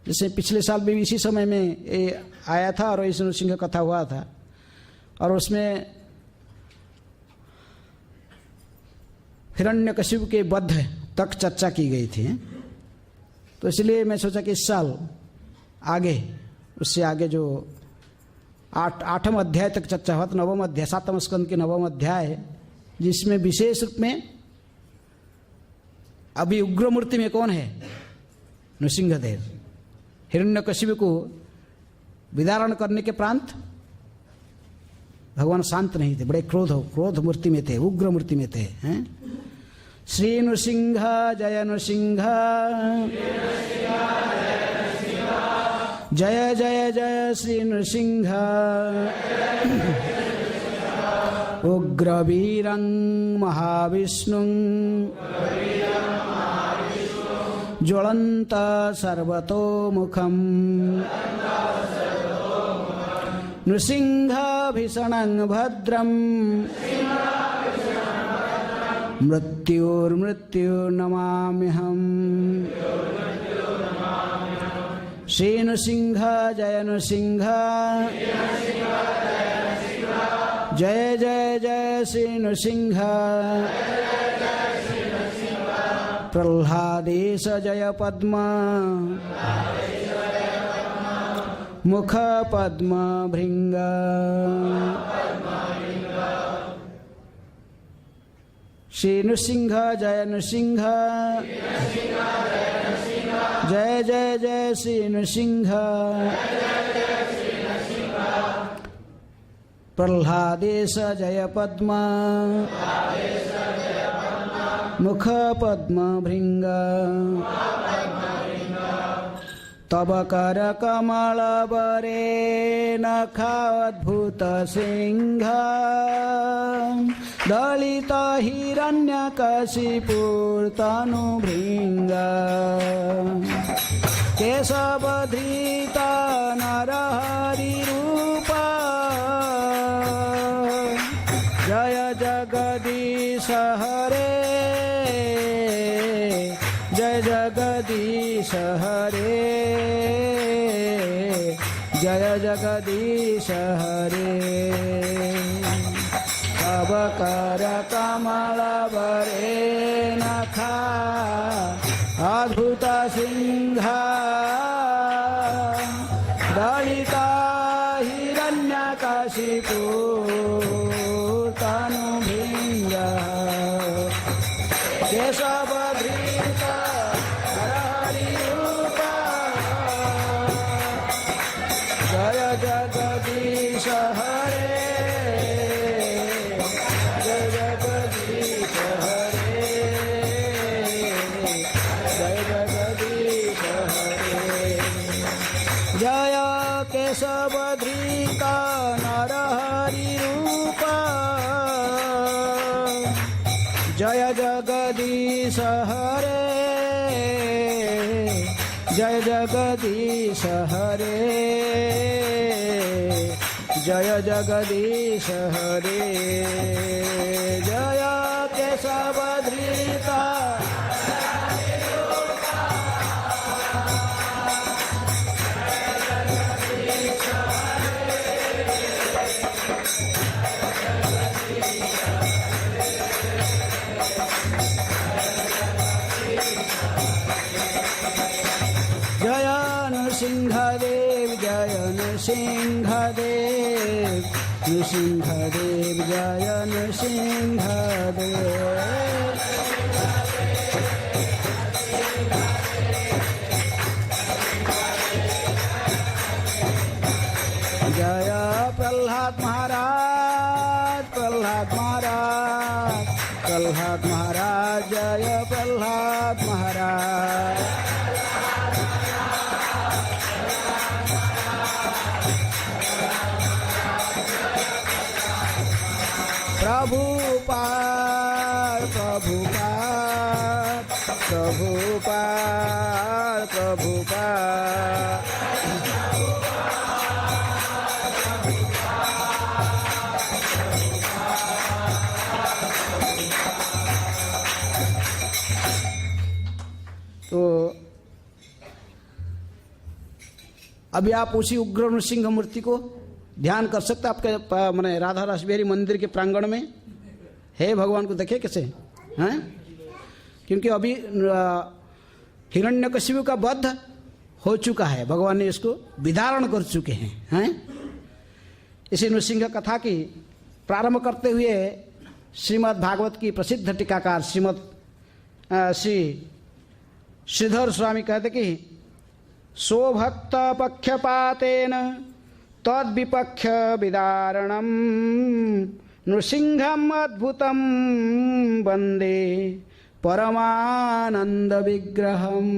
जैसे पिछले साल भी इसी समय में ये आया था और इस नृसिंह कथा हुआ था, और उसमें हिरण्यकशिपु के वध तक चर्चा की गई थी। तो इसलिए मैं सोचा कि इस साल आगे, उससे आगे जो आठवां अध्याय तक चर्चा हुआ, तो नवम अध्याय, 7वें स्कंद के 9वें अध्याय, जिसमें विशेष रूप में अभी उग्र मूर्ति में कौन है? नृसिंहदेव। हिरण्यकशिपु को विदारण करने के प्रांत भगवान शांत नहीं थे, बड़े क्रोध मूर्ति में थे, उग्र मूर्ति में थे। हैं? श्री नृसिंह जय नृसिंह, जय जय जय श्री नृसिंह, उग्रवीरं महाविष्णुं ज्वलन्त सर्वतोमुखं नृसिंहभीषणं भद्रं मृत्युर्मृत्युर्नमाम्यहम्। श्री नृसिंह जय नृसिंह, जय जय जय श्री नृसिंह, प्रह्लादेश जय पद्म, मुख पद्म भृंग। श्री नृसिंह जय नृसिंह, जय जय जय श्री नृसिंह, प्रह्लादेश जय पद्म, मुख पद्म भृंग। तब कर कमल बरे नखाद्भुत सिंह, दलित हिरण्यकशिपुर्तनु भृंग। केशवधृत नरहरि रूप, जय जगदीश हरे, जय जगदीश हरे, जय जगदीश हरे। तब कर कमल बरे नखा अद्भुत सिंह, दलित हिरण्यकशिपुर्तनु भृंग। केशवधृत नरहरि रूप, जय जगदीश हरे, जय जगदीश हरे, जय जगदीश हरे। जय केशवधृत नरहरि रूप, जय जगदीश हरे, जय जगदीश हरे, जय जगदीश हरे। जय केशवधृत नृसिंहदेव, जय नृसिंहदेव, नृसिंहदेव जय नृसिंहदेव। जय प्रह्लाद महाराज, प्रह्लाद महाराज, प्रह्लाद महाराज, जय प्रह्लाद महाराज। प्रभुपाद प्रभुपाद प्रभुपाद प्रभुपाद। तो अभी आप उसी उग्र नृसिंह मूर्ति को ध्यान कर सकते आपके मैंने राधा रासबिहारी मंदिर के प्रांगण में है। भगवान को देखे कैसे हैं, क्योंकि अभी हिरण्यकशिपु का वध हो चुका है, भगवान ने इसको विदारण कर चुके हैं। इसी नृसिंह कथा की प्रारंभ करते हुए श्रीमद् भागवत की प्रसिद्ध टीकाकार श्री श्रीधर स्वामी कहते कि स्वभक्त पक्षपातेन तद्विपक्ष विदारणम नृसिंहम अद्भुतम वंदे परमानंद विग्रहम।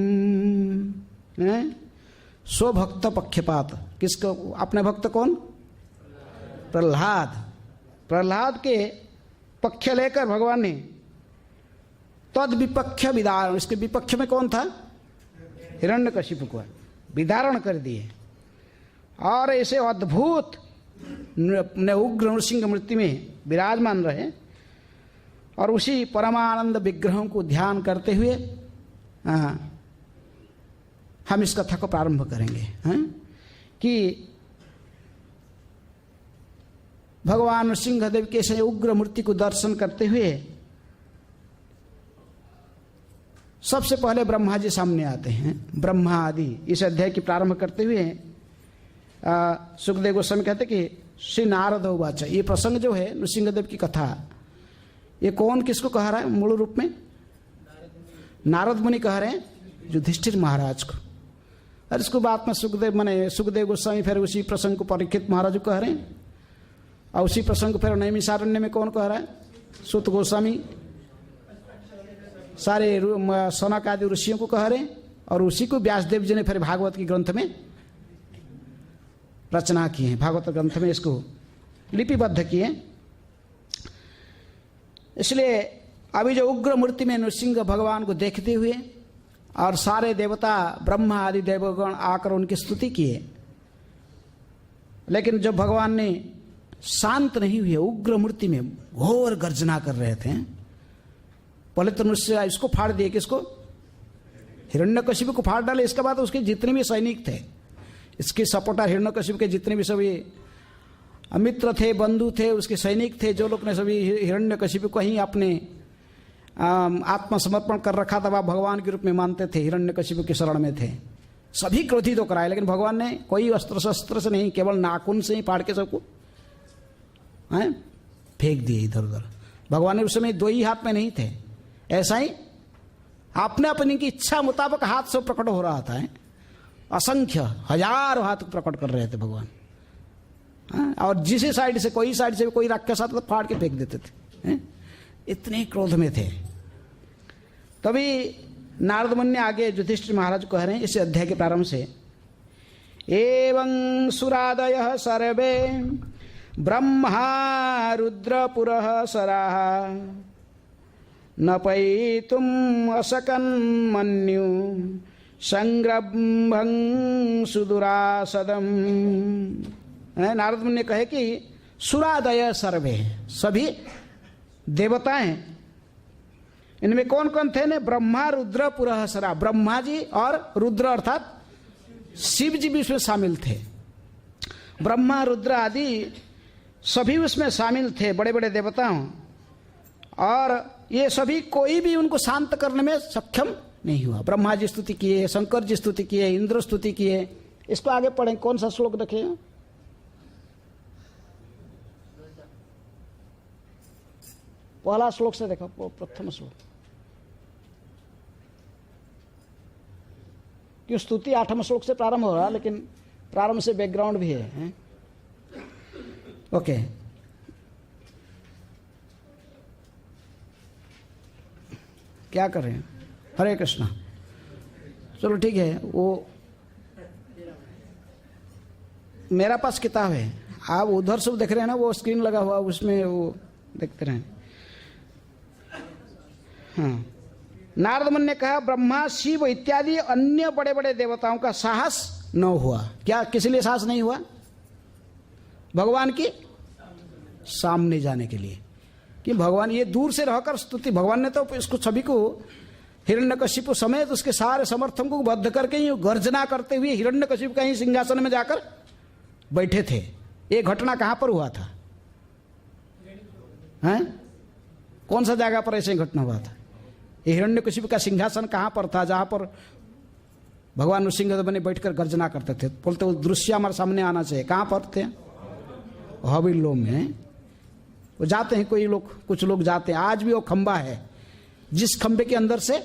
स्वभक्त पक्षपात, किसको? अपने भक्त कौन? प्रहलाद। प्रहलाद के पक्ष लेकर भगवान ने तद विपक्ष विदारण, इसके विपक्ष में कौन था? हिरण्यकशिपु को विदारण कर दिए और ऐसे अद्भुत उग्र नृसिंह मूर्ति में विराजमान रहे। और उसी परमानंद विग्रहों को ध्यान करते हुए हम इस कथा को प्रारंभ करेंगे कि भगवान नृसिंहदेव के से उग्र मूर्ति को दर्शन करते हुए सबसे पहले ब्रह्मा जी सामने आते हैं। ब्रह्मा आदि इस अध्याय की प्रारंभ करते हुए सुखदेव गोस्वामी कहते कि श्री नारद उवाच, ये प्रसंग जो है नृसिंहदेव की कथा, ये कौन किसको कह रहा है? मूल रूप में नारद मुनि कह रहे हैं युधिष्ठिर महाराज को। और इसको बात में सुखदेव गोस्वामी फिर उसी प्रसंग को परीक्षित महाराज को कह रहे हैं। और उसी प्रसंग को फिर नैमिषारण्य में कौन कह रहा है? सूत गोस्वामी सारे सनक आदि ऋषियों को कह रहे हैं। और उसी को व्यासदेव जी ने फिर भागवत की ग्रंथ में रचना की है, भागवत ग्रंथ में इसको लिपिबद्ध किए। इसलिए अभी जो उग्र मूर्ति में नृसिंह भगवान को देखते हुए और सारे देवता ब्रह्मा आदि देवगण आकर उनकी स्तुति किए, लेकिन जब भगवान ने शांत नहीं हुए, उग्र मूर्ति में घोर गर्जना कर रहे थे। पहले तो नृसिंह इसको फाड़ दिए, किसको? हिरण्यकशिपु को फाड़ डाले। इसके बाद उसके जितने भी सैनिक थे, इसके सपोर्टर हिरण्यकशिपु के जितने भी सभी मित्र थे, बंधु थे, उसके सैनिक थे, जो लोग ने सभी हिरण्यकशिपु को ही अपने आत्मसमर्पण कर रखा था, वह भगवान के रूप में मानते थे, हिरण्यकशिपु के शरण में थे, सभी क्रोधित होकर आए। लेकिन भगवान ने कोई अस्त्र शस्त्र से नहीं, केवल नाखून से ही फाड़ के सबको फेंक दिए इधर उधर। भगवान ने उस समय दो ही हाथ में नहीं थे, ऐसा ही आपने अपनी की इच्छा मुताबिक हाथ से प्रकट हो रहा था। असंख्य हजारों हाथ प्रकट कर रहे थे भगवान। और जिस साइड से कोई राक्षस आता तो फाड़ के फेंक देते थे, इतने क्रोध में थे। तभी नारद मुनि ने आगे युधिष्ठिर महाराज कह रहे हैं इस अध्याय के प्रारंभ से, एवं सुरादयः सर्वे ब्रह्मा रुद्रपुरः सराः न पैतुम् असकन् मन्यु संग्रभं सुदुरासदम्। नारद मुनि ने कहे कि सुरादय सर्वे, सभी देवताएं, इनमें कौन कौन थे ने? ब्रह्मा रुद्र पुरः सरा, ब्रह्मा जी और रुद्र अर्थात शिव जी भी उसमें शामिल थे। ब्रह्मा रुद्र आदि सभी उसमें शामिल थे, बड़े बड़े देवताओं। और ये सभी कोई भी उनको शांत करने में सक्षम नहीं हुआ। ब्रह्मा जी स्तुति किए, शंकर जी स्तुति किए, इंद्र स्तुति किए। इसको आगे पढ़ें, कौन सा श्लोक देखें? पहला श्लोक से देखो, प्रथम श्लोक। क्यों स्तुति 8वें श्लोक से प्रारंभ हो रहा, लेकिन प्रारंभ से बैकग्राउंड भी है। ओके, क्या कर रहे हैं? हरे कृष्णा। चलो ठीक है, वो मेरा पास किताब है, आप उधर से देख रहे हैं ना, वो स्क्रीन लगा हुआ उसमें वो देखते रहें। हाँ, नारद मुनि ने कहा ब्रह्मा शिव इत्यादि अन्य बड़े बड़े देवताओं का साहस न हुआ। क्या किस लिए साहस नहीं हुआ? भगवान की सामने जाने के लिए, कि भगवान ये दूर से रहकर स्तुति, भगवान ने तो इसको सभी को हिरण्यकशिपु समेत उसके सारे समर्थकों को बद्ध करके ही गर्जना करते हुए हिरण्यकशिपु का ही सिंहासन में जाकर बैठे थे। ये घटना कहां पर हुआ था? हैं? कौन सा जगह पर ऐसे घटना हुआ था? ये हिरण्यकशिपु का सिंहासन कहां पर था जहां पर भगवान नृसिंहदेव ने बैठकर गर्जना करते थे? बोलते वो दृश्य हमारे सामने आना चाहिए। कहां पर थे? हविलों में। वो जाते हैं कोई लोग, कुछ लोग जाते हैं। आज भी वो खंबा है जिस खंबे के अंदर से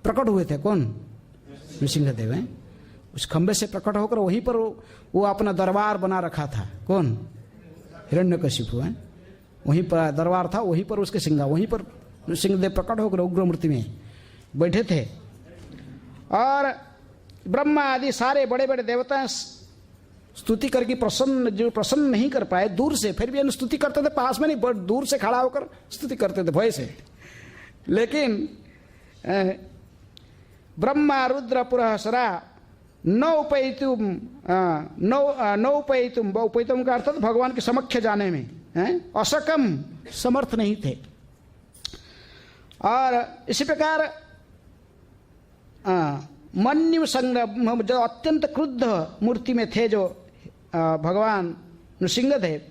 प्रकट हुए थे कौन? नृसिंहदेव हैं। उस खंबे से प्रकट होकर वहीं पर वो अपना दरबार बना रखा था। कौन? हिरण्यकशिपु हैं। वहीं पर दरबार था, वहीं पर उसके सिंहा, वहीं पर नृसिंहदेव प्रकट होकर उग्र मूर्ति में बैठे थे। और ब्रह्मा आदि सारे बड़े बड़े देवता स्तुति करके प्रसन्न नहीं कर पाए, दूर से फिर भी स्तुति करते थे, पास में नहीं, दूर से खड़ा होकर स्तुति करते थे भय से। लेकिन ब्रह्मा रुद्र पुरःसरा न उपैतुम का अर्थात भगवान के समक्ष जाने में असकम समर्थ नहीं थे। और इसी प्रकार मन्यु संग्रह जो अत्यंत क्रुद्ध मूर्ति में थे जो भगवान नृसिंहदेव,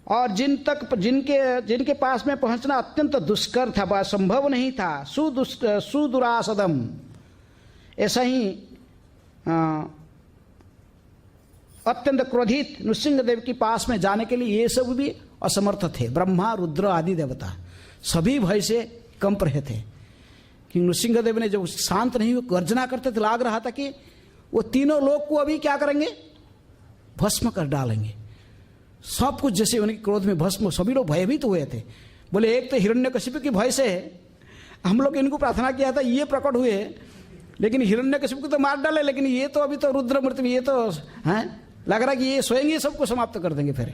और जिनके पास में पहुंचना अत्यंत दुष्कर था, संभव नहीं था, सुदुरासदम, ऐसा ही अत्यंत क्रोधित नृसिंहदेव के पास में जाने के लिए ये सब भी असमर्थ थे। ब्रह्मा रुद्र आदि देवता सभी भय से कंप रहे थे कि नृसिंहदेव ने जब शांत नहीं हुए गर्जना करते थे, लाग रहा था कि वो तीनों लोग को अभी क्या करेंगे? भस्म कर डालेंगे। सब कुछ जैसे उनके क्रोध में भस्म, सभी लोग भयभीत हुए थे। बोले एक तो हिरण्यकशिपु की भय से हम लोग इनको प्रार्थना किया था, ये प्रकट हुए, लेकिन हिरण्यकशिपु को तो मार डाले, लेकिन ये तो अभी तो रुद्र मूर्ति, ये तो हैं लग रहा कि ये स्वयं ही सबको समाप्त कर देंगे। फिर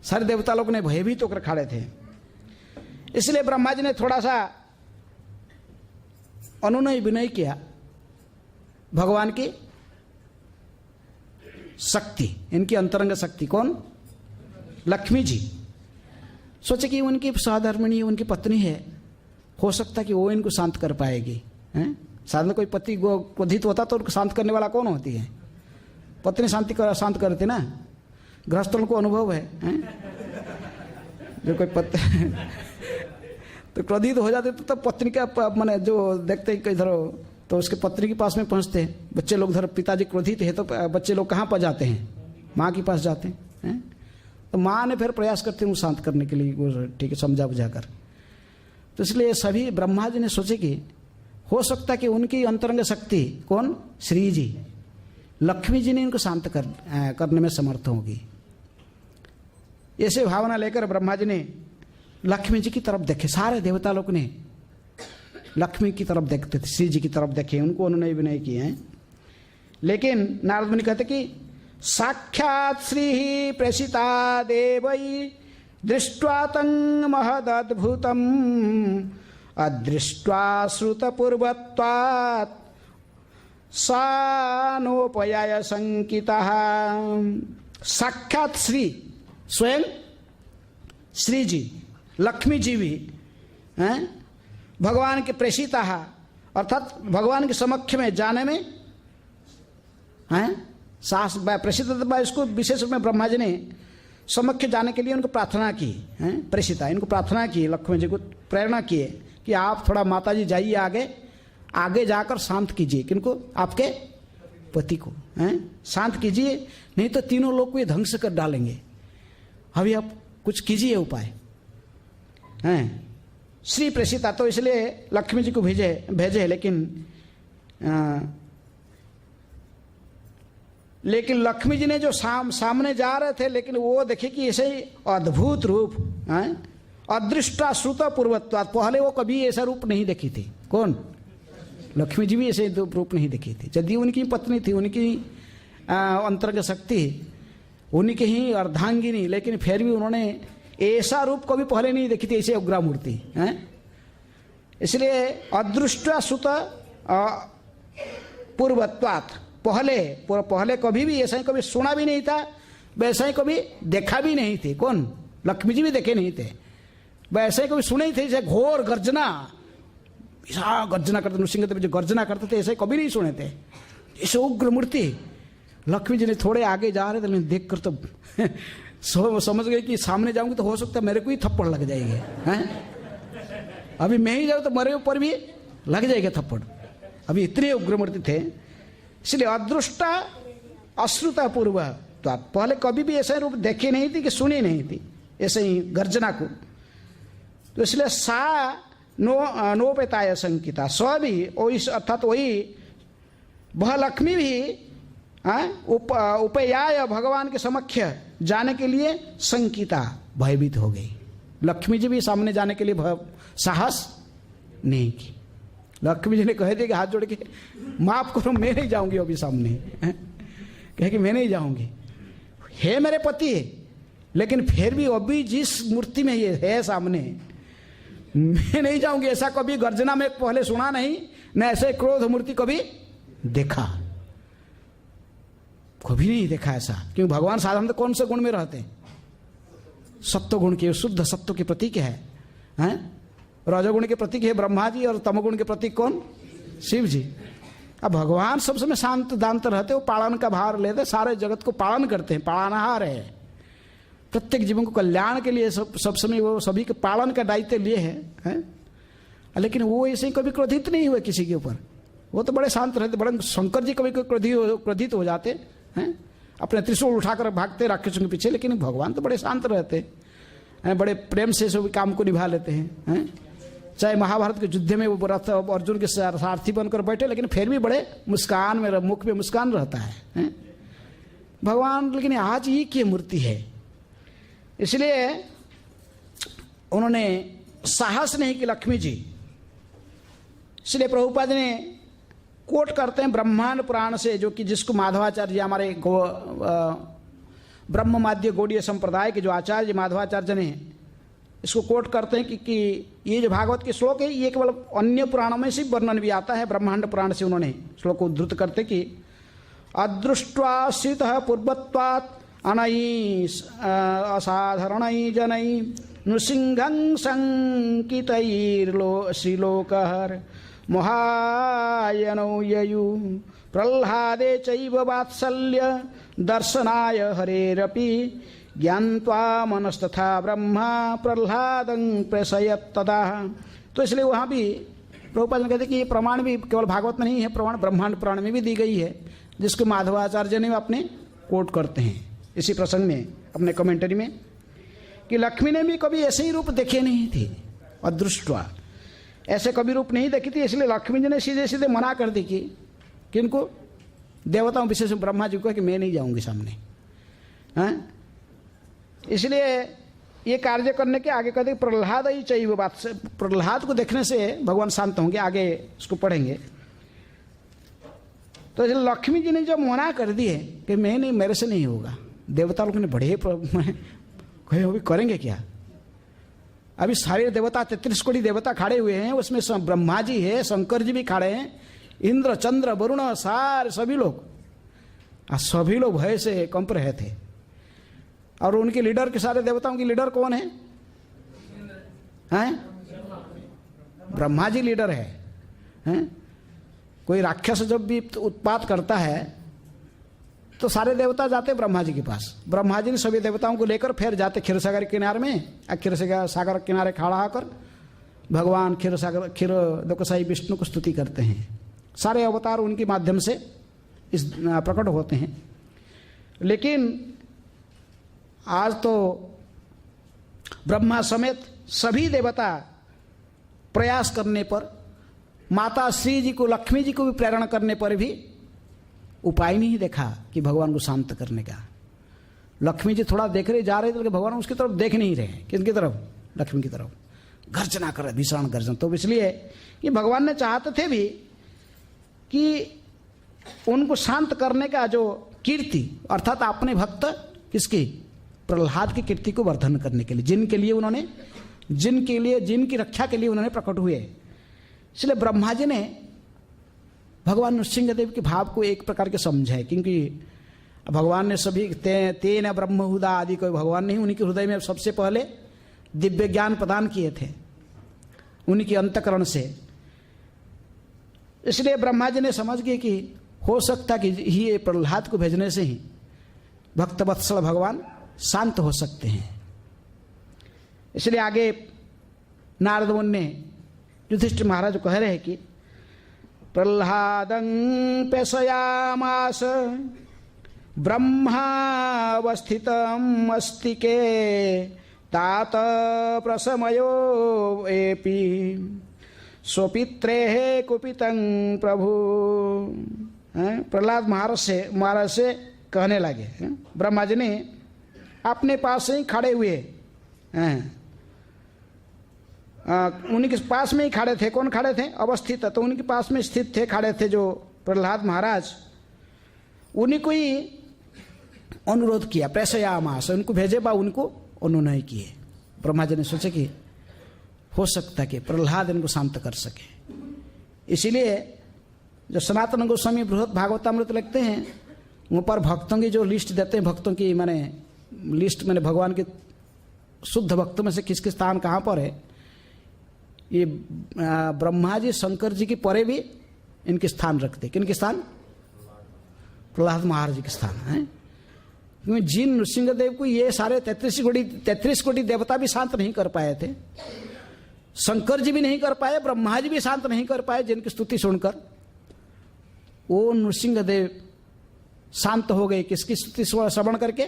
सारे देवता लोग ने भयभीत होकर खड़े थे। इसलिए ब्रह्मा जी ने थोड़ा सा अनुनय विनय किया भगवान की शक्ति, इनकी अंतरंग शक्ति। कौन? लक्ष्मी जी। सोचे कि उनकी सहधर्मिणी, उनकी पत्नी है, हो सकता कि वो इनको शांत कर पाएगी। साधारण कोई पति क्रोधित होता तो उनको शांत करने वाला कौन होती है? पत्नी शांत करती ना। गृहस्थों को अनुभव है, जो कोई पत्नी तो क्रोधित हो जाते तो पत्नी का मैंने जो देखते हैं इधर तो उसके पत्नी के पास में पहुंचते हैं। बच्चे लोग धर पिताजी क्रोधित है तो बच्चे लोग कहाँ पर जाते हैं? माँ के पास जाते हैं। तो माँ ने फिर प्रयास करते हैं शांत करने के लिए, वो ठीक है समझा बुझा कर। तो इसलिए सभी ब्रह्मा जी ने सोचे कि हो सकता कि उनकी अंतरंग शक्ति कौन? श्री जी, लक्ष्मी जी ने इनको शांत करने में समर्थ होगी। ऐसे भावना लेकर ब्रह्मा जी ने लक्ष्मी जी की तरफ देखे। सारे देवता लोग ने लक्ष्मी की तरफ देखते थे, श्री जी की तरफ देखे, उनको अनुनय विनय किए हैं। लेकिन नारद मुनि कहते कि साक्षात् श्री ही प्रेषिता देवई दृष्ट्वा तं महदद्भुतम् अदृष्ट्वा श्रुतपूर्वत्वात् सानोपयाय संकितः। साक्षात श्री, स्वयं श्री जी, लक्ष्मी जी भी हैं भगवान के प्रेषिता, अर्थात भगवान के समक्ष में जाने में हैं साहस प्रेषित। इसको विशेष रूप में ब्रह्मा जी ने समक्ष जाने के लिए उनको प्रार्थना की हैं, प्रेषिता, इनको प्रार्थना की, लक्ष्मी जी को प्रेरणा किए कि आप थोड़ा माता जी जाइए आगे जाकर शांत कीजिए। किनको? आपके पति को हैं शांत कीजिए, नहीं तो तीनों लोग को ये ध्वंस कर डालेंगे। अभी आप कुछ कीजिए उपाय हैं। श्री प्रेषिता, तो इसलिए लक्ष्मी जी को भेजे लेकिन लक्ष्मी जी ने जो सामने जा रहे थे, लेकिन वो देखे कि ऐसे ही अद्भुत रूप हैं, अदृष्टा श्रुत पूर्वत्वात्, पहले वो कभी ऐसा रूप नहीं देखी थी। कौन? लक्ष्मी जी भी ऐसे रूप नहीं देखी थी। यदि उनकी पत्नी थी, उनकी अंतर्गत शक्ति, उनकी ही अर्धांगिनी, लेकिन फिर भी उन्होंने ऐसा रूप कभी पहले नहीं देखी थी, ऐसे उग्रा मूर्ति हैं। इसलिए अदृष्टा श्रुत पूर्वत्वात्, पहले कभी भी ऐसा ही कभी सुना भी नहीं था, वैसा ही कभी देखा भी नहीं थे। कौन? लक्ष्मी जी भी देखे नहीं थे, वैसे ही कभी सुने ही थे। जैसे घोर गर्जना, ऐसा गर्जना करते, नृसिंहदेव जो गर्जना करते थे ऐसे कभी नहीं सुने थे, ऐसे उग्र मूर्ति। लक्ष्मी जी ने थोड़े आगे जा रहे थे, देख कर तो समझ गए कि सामने जाऊंगी तो हो सकता है मेरे को ही थप्पड़ लग जाएंगे, हैं? अभी मैं ही जाऊँ तो मेरे ऊपर भी लग जाएगा थप्पड़। अभी इतने उग्र मूर्ति थे, इसलिए अदृष्टा अश्रुता पूर्व, तो आप पहले कभी भी ऐसे रूप देखे नहीं थी कि सुनी नहीं थी ऐसे ही गर्जना को। तो इसलिए सा नोपेताय संकिता, स्व भी वही अर्थात वही वह लक्ष्मी भी उपयाय भगवान के समक्ष जाने के लिए संकिता, भयभीत हो गई। लक्ष्मी जी भी सामने जाने के लिए साहस नहीं की। लक्ष्मी जी ने कह दिया कि हाथ जोड़ के माफ करो, मैं नहीं जाऊंगी अभी सामने, कहे कि मैं नहीं जाऊंगी, है मेरे पति है, लेकिन फिर भी अभी जिस मूर्ति में ये है सामने मैं नहीं जाऊंगी। ऐसा कभी गर्जना में पहले सुना नहीं, न ऐसे क्रोध मूर्ति कभी देखा, कभी नहीं देखा ऐसा। क्योंकि भगवान साधारणतः कौन से गुण में रहते हैं? सत्व गुण के, शुद्ध सत्व के प्रतीक है। रजोगुण के प्रतीक है ब्रह्मा जी, और तमोगुण के प्रतीक कौन? शिव जी। अब भगवान सब समय शांत दांत रहते, वो पालन का भार लेते, सारे जगत को पालन करते हैं, पालनहार है, प्रत्येक जीवन को कल्याण के लिए सब समय वो सभी के पालन का दायित्व लिए हैं। लेकिन वो ऐसे ही कभी क्रोधित नहीं हुए किसी के ऊपर, वो तो बड़े शांत रहते। बड़े शंकर जी कभी क्रोधित हो जाते हैं, अपने त्रिशूल उठाकर भागते राक्षसों के पीछे, लेकिन भगवान तो बड़े शांत रहते हैं, बड़े प्रेम से सभी काम को निभा लेते हैं। चाहे महाभारत के युद्ध में वो रथ अर्जुन के सारथी बनकर बैठे, लेकिन फिर भी बड़े मुस्कान में, मुख में मुस्कान रहता है भगवान। लेकिन आज ही की मूर्ति है, इसलिए उन्होंने साहस नहीं की लक्ष्मी जी। इसलिए प्रभुपाद ने कोट करते हैं ब्रह्मांड पुराण से, जो कि जिसको माधवाचार्य जी हमारे ब्रह्ममाद्य गौड़ीय संप्रदाय के जो आचार्य माधवाचार्य ने इसको कोट करते हैं कि ये जो भागवत के श्लोक है ये केवल अन्य पुराणों में से वर्णन भी आता है, ब्रह्मांड पुराण से उन्होंने श्लोक को उद्धृत करते कि अदृष्ट्वा स्थितः पूर्वत्वात् अनयी असाधारणै जनै नृसिंहं संकितैर्लो श्रीलोकहर मोहायनौ ययु प्रह्लादे चैव वात्सल्य दर्शनाय हरेरपि ज्ञात्वा मनस्तथा ब्रह्मा प्रह्लादं प्रसयत् तदा। तो इसलिए वहाँ भी प्रभुपाद कहते कि ये प्रमाण भी केवल भागवत में नहीं है, प्रमाण ब्रह्मांड पुराण में भी दी गई है, जिसको माधवाचार्य ने अपने कोट करते हैं इसी प्रसंग में अपने कमेंटरी में, कि लक्ष्मी ने भी कभी ऐसे ही रूप देखे नहीं थे, अदृष्टवा ऐसे कभी रूप नहीं देखी थी। इसलिए लक्ष्मी जी ने सीधे सीधे मना कर दी कि किनको? देवताओं, विशेष ब्रह्मा जी को, कि मैं नहीं जाऊंगी सामने। इसलिए ये कार्य करने के आगे कहते प्रह्लाद ही चाहिए वो बात से, प्रह्लाद को देखने से भगवान शांत होंगे, आगे इसको पढ़ेंगे। तो लक्ष्मी जी ने जो मना कर दी है कि मैं नहीं, मेरे से नहीं होगा, देवता लोग ने बड़े कहे अभी करेंगे क्या? अभी सारे देवता 33 कोटि देवता खड़े हुए हैं, उसमें ब्रह्मा जी है, शंकर जी भी खड़े हैं, इंद्र चंद्र वरुण सारे सभी लोग, सभी लोग भय से कंप रहे थे। और उनके लीडर के, सारे देवताओं की लीडर कौन है? ब्रह्मा जी लीडर है। कोई राक्षस जब भी उत्पात करता है तो सारे देवता जाते ब्रह्मा जी के पास। ब्रह्मा जी ने सभी देवताओं को लेकर फिर जाते क्षीरसागर किनारे में, क्षीरसागर किनारे खड़ा होकर भगवान क्षीर दोकसाई विष्णु को स्तुति करते हैं। सारे अवतार उनके माध्यम से इस प्रकट होते हैं। लेकिन आज तो ब्रह्मा समेत सभी देवता प्रयास करने पर, माता श्री जी को, लक्ष्मी जी को भी प्रेरणा करने पर भी उपाय नहीं देखा कि भगवान को शांत करने का। लक्ष्मी जी थोड़ा देख रहे जा रहे थे, भगवान उसकी तरफ देख नहीं रहे। किसकी तरफ? लक्ष्मी की तरफ। गर्जना कर रहे, भीषण गर्जन। तो इसलिए कि भगवान ने चाहते थे भी कि उनको शांत करने का जो कीर्ति, अर्थात अपने भक्त किसकी? प्रह्लाद की कीर्ति को वर्धन करने के लिए, जिनकी रक्षा के लिए उन्होंने प्रकट हुए। इसलिए ब्रह्मा जी ने भगवान नृसिंहदेव के भाव को एक प्रकार के समझे, क्योंकि भगवान ने सभी तेन ब्रह्महुदा आदि कोई भगवान नहीं, उन्हीं के हृदय में सबसे पहले दिव्य ज्ञान प्रदान किए थे, उन्हीं के अंतकरण से। इसलिए ब्रह्मा जी ने समझ गए कि हो सकता कि ये प्रहलाद को भेजने से ही भक्त वत्सल भगवान शांत हो सकते हैं। इसलिए आगे नारद मुनि ने युधिष्ठिर महाराज को कह रहे हैं कि प्रह्लादं पेशयामास ब्रह्मावस्थितम् अस्तिके तात प्रसमयो एपि स्वपित्रेः कुपितं प्रभु। प्रहलाद महाराज से कहने लगे, ब्रह्मा जी ने अपने पास ही खड़े हुए उन्हीं के पास में ही खड़े थे। कौन खड़े थे? अवस्थित, तो उनके पास में स्थित थे, खड़े थे जो प्रहलाद महाराज। उन्हीं को ही अनुरोध किया, प्रेषयामास, उनको भेजे बा उनको उन्होंने किए। ब्रह्मा जी ने सोचे कि हो सकता कि प्रहलाद इनको शांत कर सके। इसीलिए जो सनातन गोस्वामी बृहद भागवतामृत लिखते हैं वहाँ पर भक्तों की जो लिस्ट देते हैं, भक्तों की माने लिस्ट, मैंने भगवान के शुद्ध भक्तों में से किसके स्थान कहाँ पर है, ये ब्रह्मा जी शंकर जी के परे भी इनके स्थान रखते। किनके स्थान? प्रहलाद महाराज जी के स्थान है। क्योंकि जिन नृसिंहदेव को ये सारे 33 कोटि देवता भी शांत नहीं कर पाए थे, शंकर जी भी नहीं कर पाए, ब्रह्मा जी भी शांत नहीं कर पाए जिनकी स्तुति सुनकर, वो नृसिंहदेव शांत हो गए। किसकी स्तुति श्रवण करके?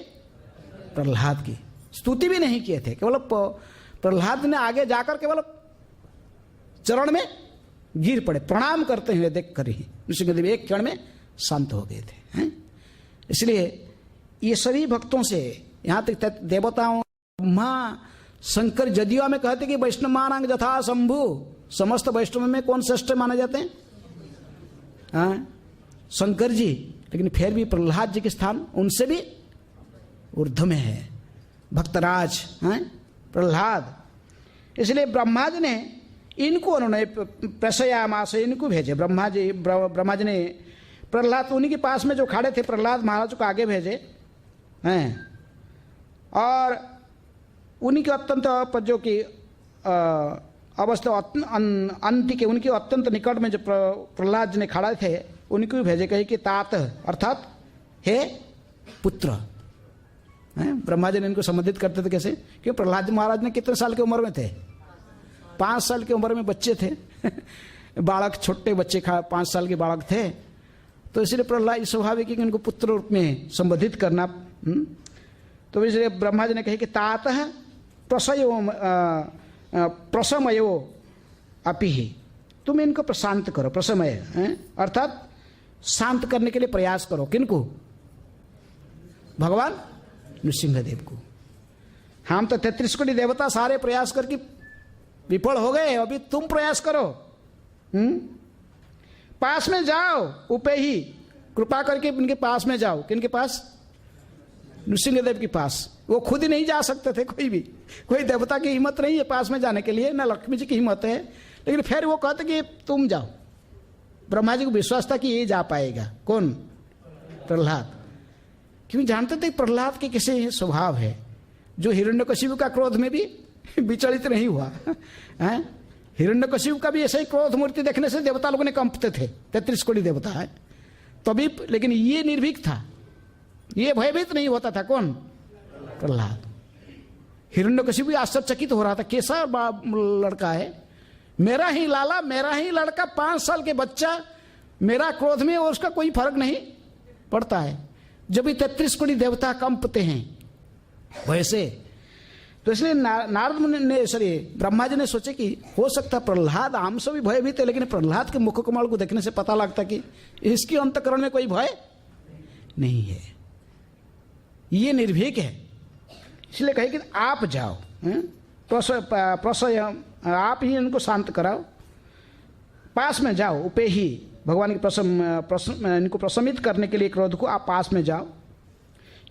प्रहलाद की। स्तुति भी नहीं किए थे, केवल प्रहलाद ने आगे जाकर केवल चरण में गिर पड़े, प्रणाम करते हुए देख कर ही नृसिंहदेव एक क्षण में शांत हो गए थे। इसलिए ये सभी भक्तों से, यहाँ तक देवताओं, ब्रह्मा शंकर जदिया में कहते कि वैष्णव मानांग जथा शंभु, समस्त वैष्णव में कौन श्रेष्ठ माने जाते हैं? शंकर जी। लेकिन फिर भी प्रहलाद जी के स्थान उनसे भी ऊर्ध्व में है। भक्तराज प्रहलाद। इसलिए ब्रह्मा जी ने इनको, उन्होंने प्रसयामास, इनको भेजे। ब्रह्मा जी ने प्रहलाद, उन्हीं के पास में जो खड़े थे प्रहलाद महाराज को आगे भेजे हैं, और उन्हीं के अत्यंत जो कि अवस्था अंत के, उनके अत्यंत निकट में जो प्रहलाद जी ने खड़े थे उनको भी भेजे। कहे कि तात, अर्थात हे पुत्र। ब्रह्मा जी ने इनको संबोधित करते थे कैसे? क्योंकि प्रहलाद महाराज ने कितने साल की उम्र में थे? 5 साल की उम्र में बच्चे थे बालक, छोटे बच्चे 5 साल के बालक थे। तो इसलिए प्रहलाद स्वाभाविक है कि उनको पुत्र रूप में संबोधित करना। तो इसलिए ब्रह्मा जी ने कहे कि तात प्रसमयो अपि ही, तुम इनको प्रशांत करो। प्रसमय अर्थात शांत करने के लिए प्रयास करो। किनको? भगवान नृसिंहदेव को। हम तो 33 कोटि देवता सारे प्रयास करके विफल हो गए, अभी तुम प्रयास करो। पास में जाओ, उपे ही, कृपा करके इनके पास में जाओ। किनके पास? नृसिंहदेव के पास। वो खुद ही नहीं जा सकते थे, कोई देवता की हिम्मत नहीं है पास में जाने के लिए, ना लक्ष्मी जी की हिम्मत है। लेकिन फिर वो कहते कि तुम जाओ। ब्रह्मा जी को विश्वास था कि ये जा पाएगा। कौन? प्रहलाद। क्योंकि जानते थे प्रहलाद के कैसे स्वभाव है, जो हिरण्यकशिपु का क्रोध में भी विचलित नहीं हुआ। हिरण्यकशिपु का भी ऐसे ही क्रोध मूर्ति देखने से देवता लोगों ने कंपते थे, 33 कोटि देवता है तभी। लेकिन ये निर्भीक था, ये भयभीत नहीं होता था। कौन? प्रहलाद। हिरण्यकशिपु आश्चर्यचकित हो रहा था, कैसा लड़का है, मेरा ही लाला, मेरा ही लड़का, 5 साल के बच्चा मेरा क्रोध में, और उसका कोई फर्क नहीं पड़ता है। जब भी 33 कोटि देवता कंपते हैं वैसे। तो इसलिए नारद मुनि ने, सॉरी ब्रह्मा जी ने सोचे कि हो सकता प्रहलाद हमसे भी भयभीत है, लेकिन प्रहलाद के मुख कमल को देखने से पता लगता कि इसके अंतकरण में कोई भय नहीं है, ये निर्भीक है। इसलिए कहे कि आप जाओ, प्रसय आप ही इनको शांत कराओ, पास में जाओ, उपे ही, भगवान के इनको प्रशमित करने के लिए क्रोध को आप पास में जाओ।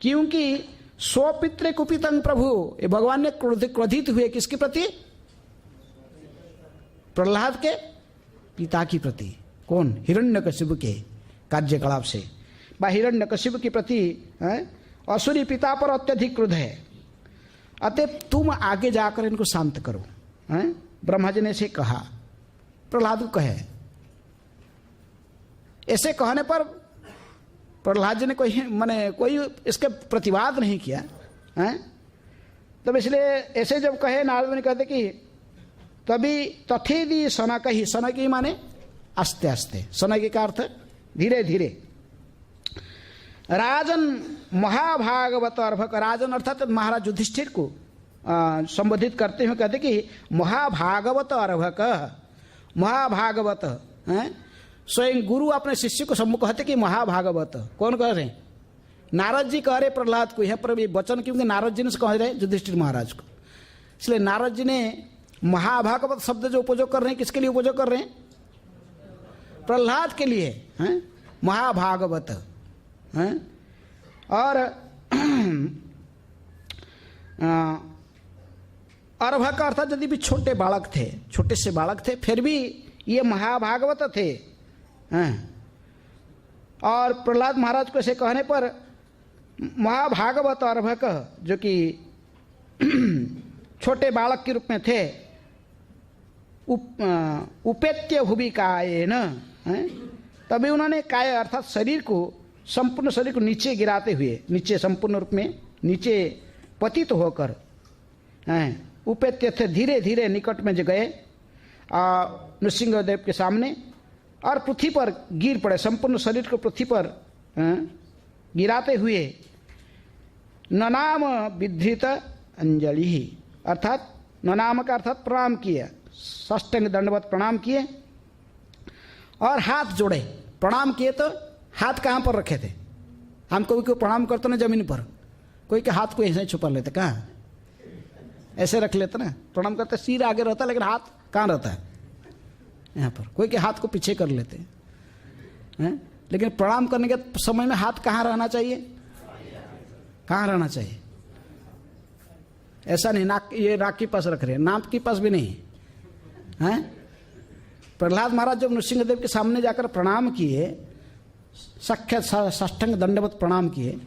क्योंकि स्वपित्रे कुपितं प्रभु, ये भगवान ने क्रोधित हुए किसके प्रति? प्रहलाद के पिता की प्रति। कौन? हिरण्यकशिपु के कार्यकलाप से, हिरण्यकशिपु के प्रति असुरी पिता पर अत्यधिक क्रोध है। अतः तुम आगे जाकर इनको शांत करो। ब्रह्मा जी ने से कहा, प्रहलाद को कहे ऐसे कहने पर प्रहलाद जी ने कोई इसके प्रतिवाद नहीं किया है। तब इसलिए ऐसे जब कहे, नारद ने कहते कि तभी तथेदी सनक ही, सनक ही माने आस्ते आस्ते, सनक का अर्थ धीरे धीरे। राजन महाभागवत अर्भक, राजन अर्थात महाराज युधिष्ठिर को संबोधित करते हुए कहते कि महाभागवत अर्भक, महाभागवत है। स्वयं गुरु अपने शिष्य को सम्मुख कहते कि महाभागवत। कौन कह रहे हैं? नारद जी कह रहे प्रहलाद को। यहाँ पर वचन क्योंकि नारद जी ने कह रहे युधिष्ठिर महाराज को, इसलिए नारद जी ने महाभागवत शब्द जो उपयोग कर रहे हैं, किसके लिए उपयोग कर रहे हैं? प्रहलाद के लिए हैं, महाभागवत हैं। और अर्भक अर्थात यदि भी छोटे बालक थे, छोटे से बालक थे, फिर भी ये महाभागवत थे हैं। और प्रहलाद महाराज को ऐसे कहने पर महाभागवत अर्भक, जो कि छोटे बालक के रूप में थे, उपेत्य भुवि कायेन, तभी उन्होंने काय अर्थात शरीर को, संपूर्ण शरीर को नीचे गिराते हुए, नीचे संपूर्ण रूप में नीचे पतित होकर उपेत्य थे, धीरे धीरे निकट में जो गए नृसिंहदेव के सामने और पृथ्वी पर गिर पड़े, संपूर्ण शरीर को पृथ्वी पर गिराते हुए ननाम विधृत अंजलि ही, अर्थात ननाम का अर्थात प्रणाम किए, साष्टांग दंडवत प्रणाम किए और हाथ जोड़े। प्रणाम किए तो हाथ कहाँ पर रखे थे? हम कोई प्रणाम करते ना जमीन पर, कोई के हाथ को ऐसे छुपा लेते, कहाँ ऐसे रख लेते ना, प्रणाम करते सिर आगे रहता लेकिन हाथ कहाँ रहता है? यहाँ पर। कोई के हाथ को पीछे कर लेते हैं, लेकिन प्रणाम करने के समय में हाथ कहाँ रहना चाहिए? कहाँ रहना चाहिए? ऐसा नहीं नाक, ये नाक के पास रख रहे हैं, नाक के पास भी नहीं है। प्रहलाद महाराज जब नृसिंहदेव के सामने जाकर प्रणाम किए, साक्षात साष्टांग दंडवत प्रणाम किए।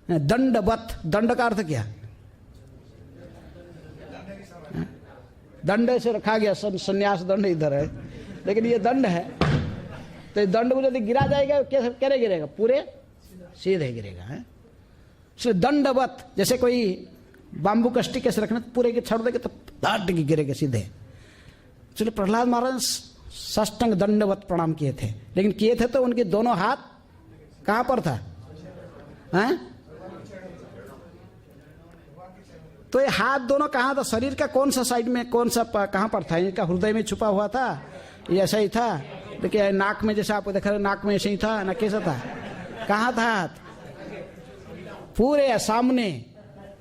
दंडवत, दंड का अर्थ क्या? दंड से रखा गया, संन्यास दंड इधर है, लेकिन ये दंड है, तो दंड को यदि गिरा जाएगा कैसे गिरेगा? पूरे सीधे गिरेगा है। इसलिए दंडवत, जैसे कोई बाम्बू कष्टी कैसे रखना, पूरे के छोड़ देंगे तो दाट गिरेगा सीधे। इसलिए प्रहलाद महाराज साष्टांग दंडवत प्रणाम किए थे, लेकिन किए थे तो उनके दोनों हाथ कहाँ पर था? हैं? तो ये हाथ दोनों कहाँ था? शरीर का कौन सा साइड में, कौन सा कहाँ पर था? इनका हृदय में छुपा हुआ था, ये ऐसा ही था? देखिए नाक में, जैसे आपको देखा नाक में ऐसे ही था ना, कैसा था? कहाँ था हाथ? पूरे सामने।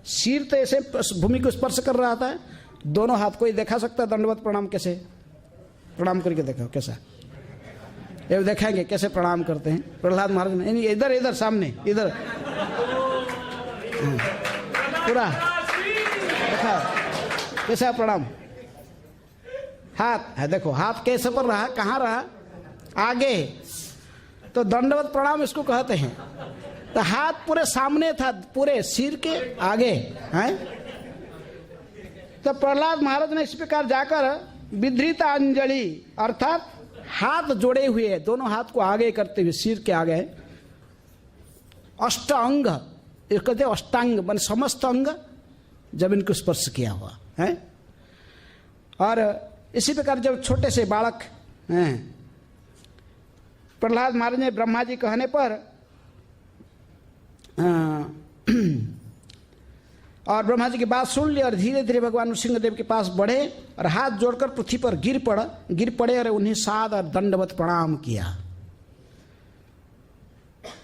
सिर तो ऐसे भूमि को स्पर्श कर रहा था, दोनों हाथ। कोई देखा सकता दंडवत प्रणाम कैसे? प्रणाम करके देखो कैसा, ये देखेंगे कैसे प्रणाम करते हैं प्रहलाद महाराज ने। इधर इधर सामने, इधर पूरा देखा कैसा प्रणाम। हाथ है, देखो हाथ कैसे पर रहा, कहाँ रहा? आगे। तो दंडवत प्रणाम इसको कहते हैं। तो हाथ पूरे सामने था, पूरे सिर के आगे है। तो प्रहलाद महाराज ने इस प्रकार जाकर विधृत अंजलि अर्थात हाथ जोड़े हुए, दोनों हाथ को आगे करते हुए सिर के आगे, अष्टांग, इसको कहते अष्टांग मान समस्त अंग जब इनको स्पर्श किया हुआ है। और इसी प्रकार जब छोटे से बालक हैं, प्रहलाद महाराज ने ब्रह्मा जी कहने पर और ब्रह्मा जी की बात सुन ली और धीरे धीरे भगवान नृसिंहदेव के पास बढ़े और हाथ जोड़कर पृथ्वी पर गिर पड़े और उन्हें साद और दंडवत प्रणाम किया।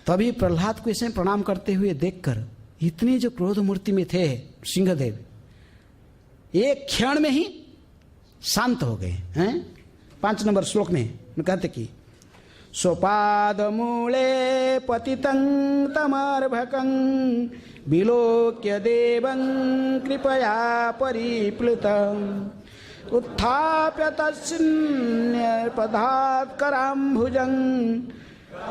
तभी प्रहलाद को इसे प्रणाम करते हुए देखकर इतनी जो क्रोध मूर्ति में थे सिंहदेव, एक क्षण में ही शांत हो गए हैं। 5 नंबर श्लोक में कहते कि स्वपाद मूले पतितं तमर्भकं विलोक्य देवं कृपया परिप्लुतम् उत्थाप्य तस्मिन्पदात् कराम्भुजं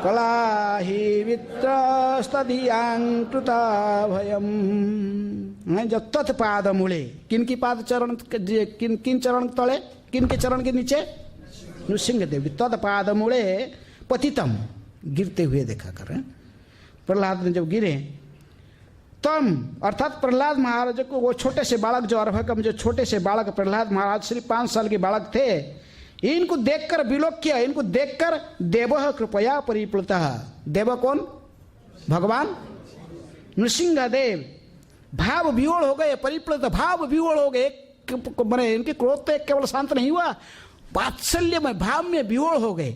कलाहि वित्रस्तधियां कृता भयम्। जब तत्पाद मूले, किनकी पाद चरण, किन चरण तले, किनके चरण के नीचे? नृसिंहदेव। तत्पाद मूले पतितम, गिरते हुए देखा कर। प्रहलाद ने जब गिरे तम अर्थात प्रहलाद महाराज को, वो छोटे से बालक जो अर्भकम, जो छोटे से बालक प्रहलाद महाराज श्री 5 साल के बालक थे, इनको देखकर विलोक किया। इनको देखकर देव कृपया परिप्लुतः, देव कौन? भगवान नृसिंहदेव भाव विओल हो गए, परिप्लुत भाव विओल हो गए। मैंने इनके क्रोध तो केवल शांत नहीं हुआ, वात्सल्य में भाव में विओल हो गए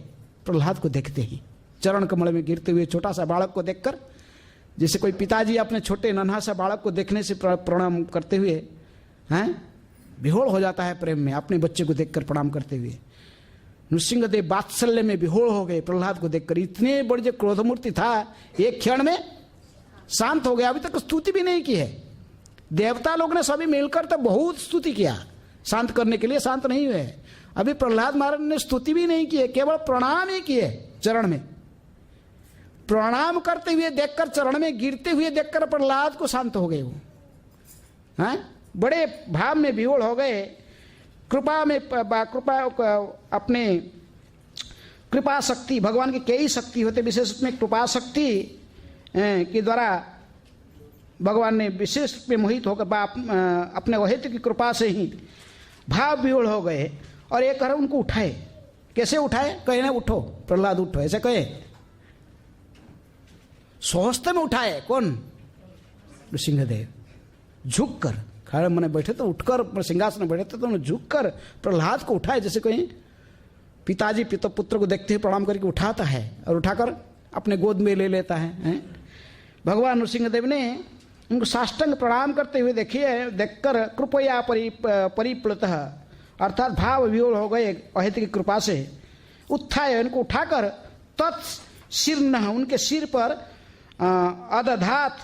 प्रहलाद को देखते ही। चरण कमल में गिरते हुए छोटा सा बालक को देखकर, जैसे कोई पिताजी अपने छोटे नन्हा सा बालक को देखने से प्रणाम करते हुए हैं विहोल हो जाता है प्रेम में, अपने बच्चे को देखकर प्रणाम करते हुए। नृसिंहदेव वात्सल्य में विहोल हो गए प्रहलाद को देखकर। इतने बड़ी जो क्रोधमूर्ति था एक क्षण में शांत हो गया। अभी तक स्तुति भी नहीं की है, देवता लोग ने सभी मिलकर तो बहुत स्तुति किया शांत करने के लिए, शांत नहीं हुए। अभी प्रहलाद महाराज ने स्तुति भी नहीं की है, केवल प्रणाम ही किए। चरण में प्रणाम करते हुए देखकर, चरण में गिरते हुए देखकर प्रहलाद को शांत हो गए वो, हैं बड़े भाव में विहोल हो गए। कृपा में कृपा अपने कृपा शक्ति, भगवान की कई शक्ति होते, विशेष में कृपा शक्ति के द्वारा भगवान ने विशेष में मोहित होकर अपने वहित की कृपा से ही भाव विहोल हो गए। और एक कर उनको उठाए। कैसे उठाए? कहे ना उठो प्रहलाद उठो, ऐसे कहे स्वहस्ते में उठाए। कौन? नृसिंहदेव। झुककर, खड़े मैंने बैठे तो उठकर, सिंहासन में बैठे थे तो झुककर प्रहलाद को उठाए, जैसे कहीं पिताजी पुत्र को देखते हुए प्रणाम करके उठाता है और उठाकर अपने गोद में ले लेता है। भगवान नृसिंहदेव ने उनको साष्टांग प्रणाम करते हुए देखकर कृपया परिप्लुतः अर्थात भाव विहोल हो गए अहित की कृपा से। उत्थाय, इनको उठाकर तत्सिर्नः, उनके सिर पर अदधात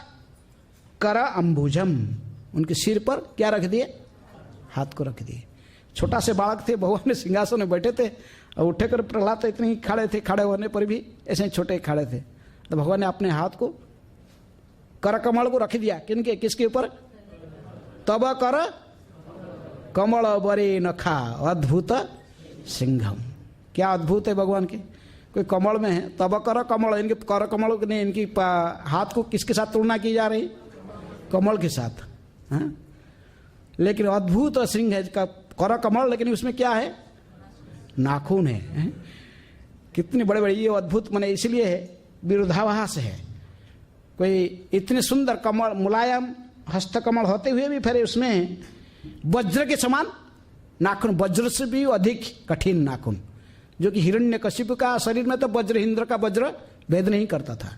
कर अंबुजम, उनके सिर पर क्या रख दिए? हाथ को रख दिए। छोटा से बालक थे, भगवान ने सिंहासन में बैठे थे और उठे कर प्रहलाद इतने ही खड़े थे, खड़े होने पर भी ऐसे ही छोटे खड़े थे। तो भगवान ने अपने हाथ को कर कमल को रख दिया। किनके? किसके ऊपर? तब कर कमल बरे नखा अद्भुत सिंघम। क्या अद्भुत है भगवान के, कोई कमल में है, तब कर कमल, इनके कर कमल ने इनकी हाथ को किसके साथ तुलना की जा रही? कमल के साथ। हाँ? लेकिन अद्भुत सिंह है कर कमल, लेकिन उसमें क्या है? नाखून है। कितने बड़े बड़े, ये अद्भुत माने इसलिए है विरोधाभास है। कोई इतने सुंदर कमल, मुलायम हस्त कमल होते हुए भी फिर उसमें वज्र के समान नाखून, वज्र से भी अधिक कठिन नाखून, जो कि हिरण्यकशिपु का शरीर में तो वज्र, इंद्र का वज्र भेद नहीं करता था।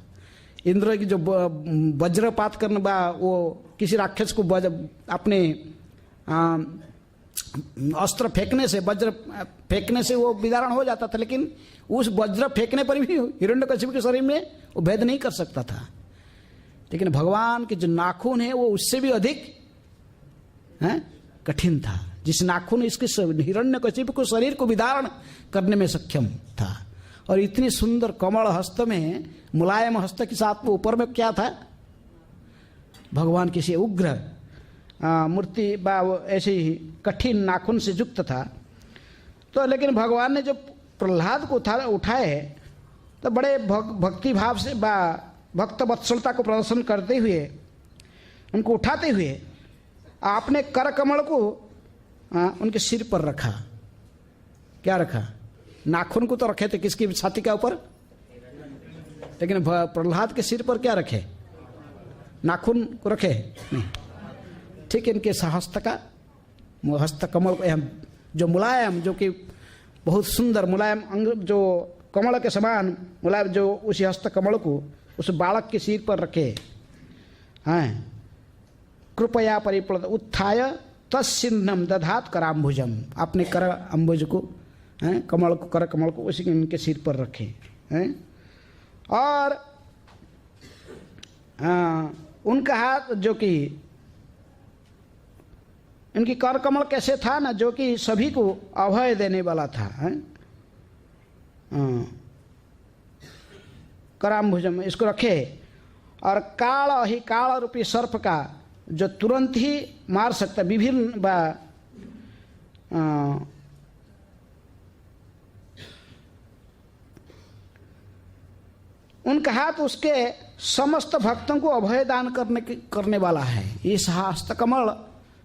इंद्र की जो वज्रपात करने वो किसी राक्षस को अपने अस्त्र फेंकने से, वज्र फेंकने से वो विदारण हो जाता था, लेकिन उस वज्र फेंकने पर भी हिरण्यकशिपु के शरीर में वो भेद नहीं कर सकता था। लेकिन भगवान के जो नाखून है वो उससे भी अधिक कठिन था, जिस नाखून इसके हिरण्यकशिपु को शरीर को विदारण करने में सक्षम था। और इतनी सुंदर कमल हस्त में, मुलायम हस्त के साथ वो ऊपर में क्या था? भगवान किसी उग्र मूर्ति ऐसे ही कठिन नाखून से युक्त था। तो लेकिन भगवान ने जब प्रहलाद को उठाए तो बड़े भक्ति भाव से भक्त वत्सलता को प्रदर्शन करते हुए, उनको उठाते हुए आपने कर कमल को उनके सिर पर रखा। क्या रखा? नाखून को तो रखे थे किसकी छाती के ऊपर, लेकिन प्रहलाद के सिर पर क्या रखे? नाखून को रखे नहीं। ठीक, इनके हस्त का हस्त कमल जो मुलायम, जो कि बहुत सुंदर मुलायम अंग, जो कमल के समान मुलायम, जो उसी हस्त कमल को उस बालक के सिर पर रखे हैं। कृपया परिप्लुत उत्थाय तत्सिन्नम दधात कराम्बुजम, अपने कर अम्बुज को, कमल को, कर कमल को उसी इनके सिर पर रखे हैं। और उनका हाथ, जो कि इनकी कर कमल कैसे था ना, जो कि सभी को अभय देने वाला था। कराम्बुजम इसको रखे। और काल ही, काल रूपी सर्प का जो तुरंत ही मार सकता, विभिन्न उनका हाथ उसके समस्त भक्तों को अभय दान करने वाला है। इस हस्तकमल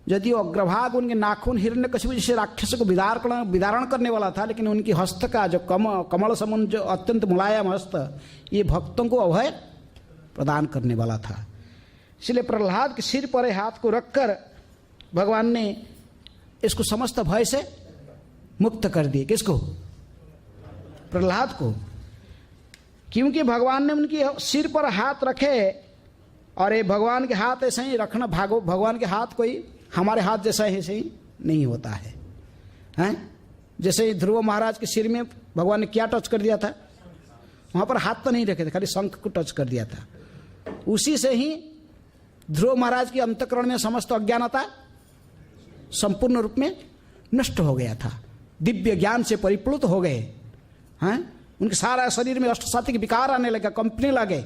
यदि अग्रभाग उनके नाखून हिरण्यकशिपु जैसे राक्षस को विदारण करने वाला था, लेकिन उनकी हस्त का जो कमल समान जो अत्यंत मुलायम हस्त, ये भक्तों को अभय प्रदान करने वाला था। इसलिए प्रहलाद के सिर पर हाथ को रखकर भगवान ने इसको समस्त भय से मुक्त कर दिए। किसको? प्रहलाद को। क्योंकि भगवान ने उनकी सिर पर हाथ रखे, और ये भगवान के हाथ ऐसे ही रखना, भगवान के हाथ कोई हमारे हाथ जैसा ऐसे ही नहीं होता है, हैं? जैसे ध्रुव महाराज के सिर में भगवान ने क्या टच कर दिया था, वहां पर हाथ तो नहीं रखे थे, खाली शंख को टच कर दिया था। उसी से ही ध्रुव महाराज के अंतःकरण में समस्त अज्ञानता संपूर्ण रूप में नष्ट हो गया था, दिव्य ज्ञान से परिप्लुत हो गए, हैं? उनके सारा शरीर में अष्टसात्विक विकार आने लगा, कंपनी लगे,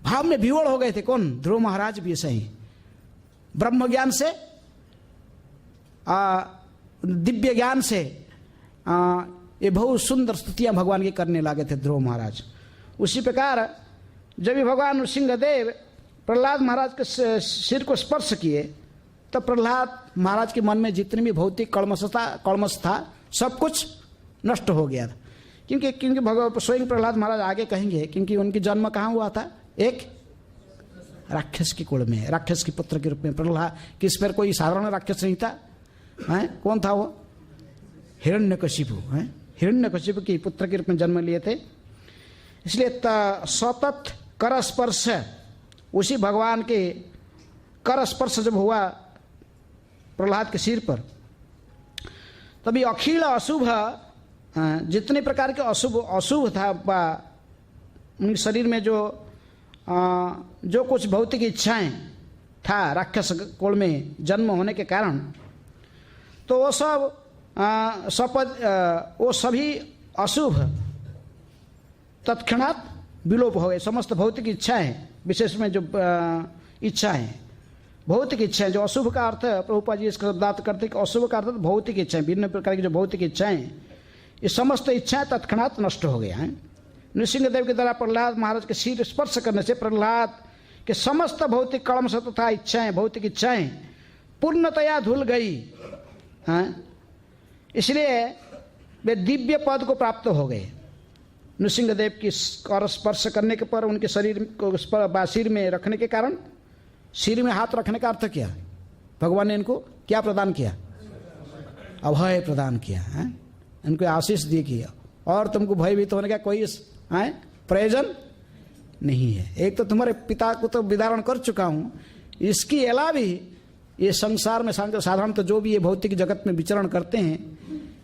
भाव में विवड़ हो गए थे। कौन? ध्रुव महाराज भी ऐसे ही ब्रह्म ज्ञान से, दिव्य ज्ञान से ये बहुत सुंदर स्तुतियां भगवान की करने लगे थे ध्रुव महाराज। उसी प्रकार जब भी भगवान नृसिंहदेव प्रहलाद महाराज के सिर को स्पर्श किए, तब प्रहलाद महाराज के मन में जितनी भी भौतिक कलमश था सब कुछ नष्ट हो गया था। क्योंकि स्वयं प्रहलाद महाराज आगे कहेंगे, क्योंकि उनकी जन्म कहाँ हुआ था? एक राक्षस के कुल में, राक्षस के पुत्र के रूप में। प्रहलाद किस पर कोई साधारण राक्षस नहीं था, हैं? कौन था वो? हिरण्यकशिपु, हैं? हिरण्यकशिपु के पुत्र के रूप में जन्म लिए थे। इसलिए सतत कर स्पर्श, उसी भगवान के कर स्पर्श जब हुआ प्रहलाद के सिर पर, तभी अखिल अशुभ, जितने प्रकार के अशुभ था उनके शरीर में जो कुछ भौतिक इच्छाएं था राक्षस कुल में जन्म होने के कारण, तो वो सब वो सभी अशुभ तत्क्षणात विलोप हो गए। समस्त भौतिक इच्छाएं, विशेष में जो इच्छाएं, भौतिक इच्छाएं, जो अशुभ का अर्थ प्रभुपाद जी इसका शब्दार्थ करते हैं कि अशुभ का अर्थ भौतिक इच्छाएं, भिन्न प्रकार की जो भौतिक इच्छाएं, ये समस्त इच्छाएं तत्क्षणात नष्ट हो गया है। नृसिंहदेव के द्वारा प्रहलाद महाराज के सिर स्पर्श करने से प्रहलाद के समस्त भौतिक कलमश तथा इच्छाएं, भौतिक इच्छाएं पूर्णतया धुल गई, हैं? इसलिए वे दिव्य पद को प्राप्त हो गए। नृसिंहदेव की कर स्पर्श करने के पर उनके शरीर को सिर में रखने के कारण, सिर में हाथ रखने का अर्थ क्या? भगवान ने इनको क्या प्रदान किया? अभय प्रदान किया, हैं? इनको आशीष दी कि और तुमको भयभीत होने का कोई प्रयोजन नहीं है। एक तो तुम्हारे पिता को तो विदारण कर चुका हूँ, इसके अलावा भी ये संसार में साधारण तो जो भी ये भौतिक जगत में विचरण करते हैं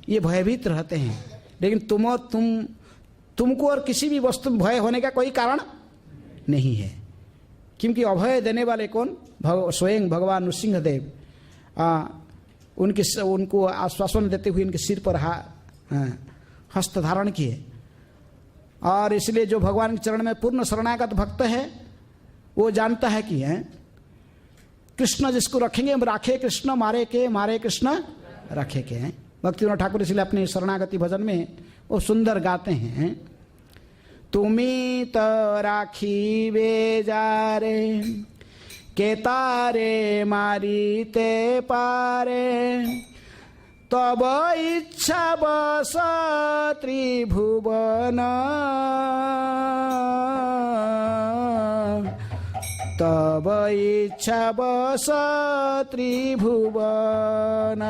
ये भयभीत रहते हैं, लेकिन तुमको और किसी भी वस्तु में भय होने का कोई कारण नहीं है। क्योंकि अभय देने वाले कौन? स्वयं भगवान नृसिंहदेव उनको आश्वासन देते हुए इनके सिर पर हस्त धारण किए। और इसलिए जो भगवान के चरण में पूर्ण शरणागत भक्त है वो जानता है कि कृष्ण जिसको रखेंगे हम राखे कृष्ण, मारे कृष्ण रखे के हैं। भक्तिविनोद ठाकुर इसलिए अपने शरणागति भजन में वो सुंदर गाते हैं, तुमी तो राखी बेजारे के तारे मारी ते पारे, तब इच्छा बस त्रिभुवन, तब इच्छा बस त्रिभुवन,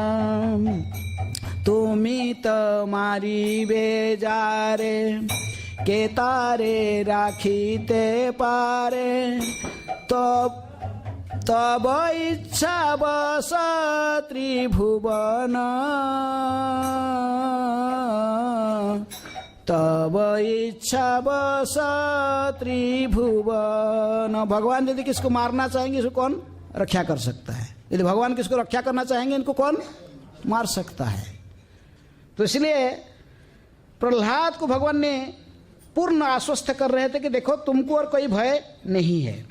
तुमी तमारी बेजारे के तारे राखीते पारे, तब इच्छा बस त्रिभुवन, तब इच्छा बस त्रिभुवन। भगवान यदि किसको मारना चाहेंगे इसको कौन रक्षा कर सकता है? यदि भगवान किसको रक्षा करना चाहेंगे इनको कौन मार सकता है? तो इसलिए प्रहलाद को भगवान ने पूर्ण आश्वस्त कर रहे थे कि देखो तुमको और कोई भय नहीं है।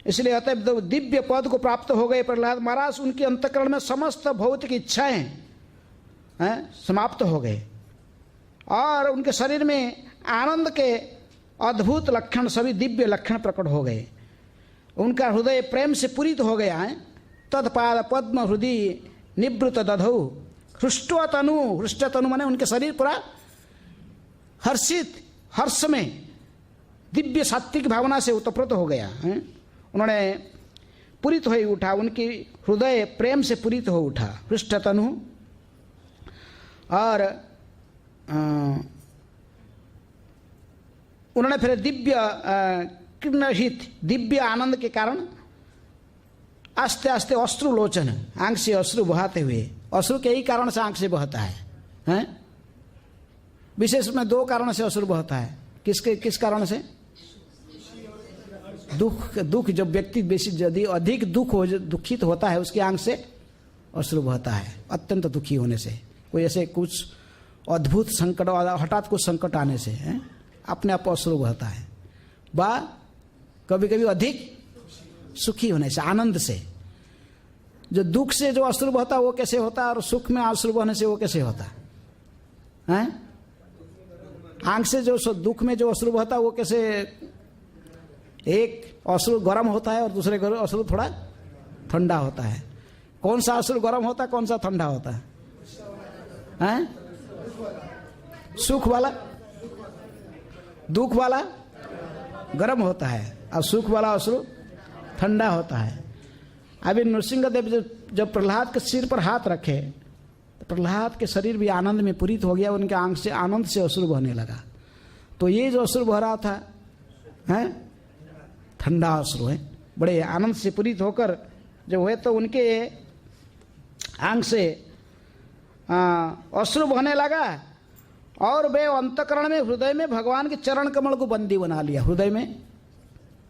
इसलिए अतः दिव्य पद को प्राप्त हो गए प्रहलाद महाराज। उनके अंतःकरण में समस्त भौतिक इच्छाएं समाप्त हो गए और उनके शरीर में आनंद के अद्भुत लक्षण, सभी दिव्य लक्षण प्रकट हो गए। उनका हृदय प्रेम से पूरित हो गया है। तत्पाद पद्म हृदय निवृत दधौ हृष्टतनु, हृष्टतनु माने उनके शरीर पूरा हर्षित, हर्ष में दिव्य सात्विक भावना से उत्प्रोत हो गया है। उन्होंने पूरित हो उठा, उनकी हृदय प्रेम से पूरित हो उठा, हृष्टतनु। और उन्होंने फिर दिव्य कृष्णहित दिव्य आनंद के कारण आस्ते आस्ते अश्रुलोचन, आंख से अश्रु बहाते हुए, अश्रु के ही कारण से आंख से बहता है, हैं? विशेष में दो कारण से अश्रु बहता है। किस कारण से? दुख जब व्यक्ति बेसी यदि अधिक दुखित होता है उसकी आंख से अश्रु बहता है, अत्यंत दुखी होने से, कोई ऐसे कुछ अद्भुत संकट, हठात कुछ संकट आने से हैं? अपने आप अश्रु बहता है। बा कभी कभी अधिक सुखी होने से, आनंद से। जो दुख से जो अश्रु बहता है वो कैसे होता है, और सुख में अश्रु बहने से वो कैसे होता है? आंख से जो दुख में जो अश्रु बहता है वो कैसे, एक अश्रु गर्म होता है और दूसरे अश्रु थोड़ा ठंडा होता है। कौन सा अश्रु गर्म होता है, कौन सा ठंडा होता है? हैं? सुख वाला, दुख वाला गर्म होता है और सुख वाला अश्रु ठंडा होता है। अभी नृसिंहदेव जब प्रहलाद के सिर पर हाथ रखे तो प्रहलाद के शरीर भी आनंद में पूरित हो गया, उनके आंख से आनंद से अश्रु बहने लगा। तो ये जो अश्रु बह रहा था है ठंडा अश्रु है, बड़े आनंद से पूरित होकर जब हुए तो उनके आंख से अश्रु बहने लगा और वे अंतकरण में, हृदय में भगवान के चरण कमल को बंदी बना लिया। हृदय में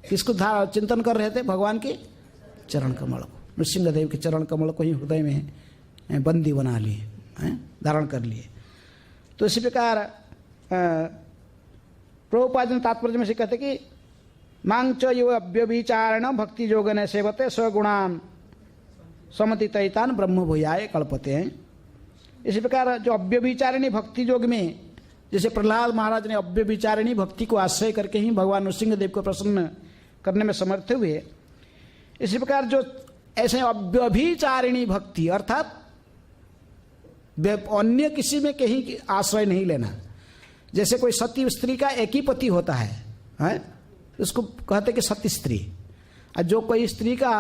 किसको चिंतन कर रहे थे? भगवान के चरण कमल को, नृसिंहदेव के चरण कमल को ही हृदय में बंदी बना लिए, धारण कर लिए। तो इसी प्रकार प्रभुपाद ने तात्पर्य में से कहते कि मांग च यो अव्यभिचारण भक्ति योगने सेवते स्वगुणान समतितैतान ब्रह्म भूयाय कल्पते हैं। इसी प्रकार जो अव्यभिचारिणी भक्ति योग में, जैसे प्रहलाद महाराज ने अव्यभिचारिणी भक्ति को आश्रय करके ही भगवान नृसिंहदेव को प्रसन्न करने में समर्थ हुए, इसी प्रकार जो ऐसे अव्यभिचारिणी भक्ति अर्थात अन्य किसी में कहीं आश्रय नहीं लेना। जैसे कोई सती स्त्री का एक ही पति होता है, उसको कहते कि सती स्त्री। और जो कोई स्त्री का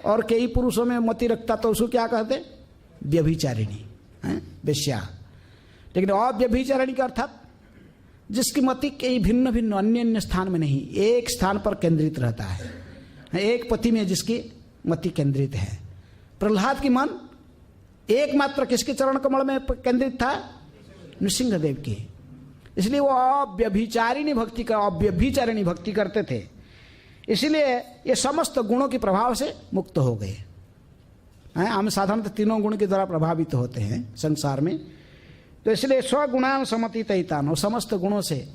और कई पुरुषों में मति रखता तो उसको क्या कहते? व्यभिचारिणी, वेश्या। लेकिन अव्यभिचारिणी का अर्थात जिसकी मति कई भिन्न भिन्न अन्य स्थान में नहीं, एक स्थान पर केंद्रित रहता है, एक पति में जिसकी मति केंद्रित है। प्रहलाद की मन एकमात्र किसके चरण कमल में केंद्रित था? नृसिंहदेव की। इसलिए वो अव्यभिचारिणी भक्ति करते थे। इसलिए ये समस्त गुणों के प्रभाव से मुक्त हो गए। हम साधारणतः तीनों गुण के द्वारा प्रभावित होते हैं संसार में। तो इसलिए स्वगुणान समतितैतान, और समस्त गुणों से,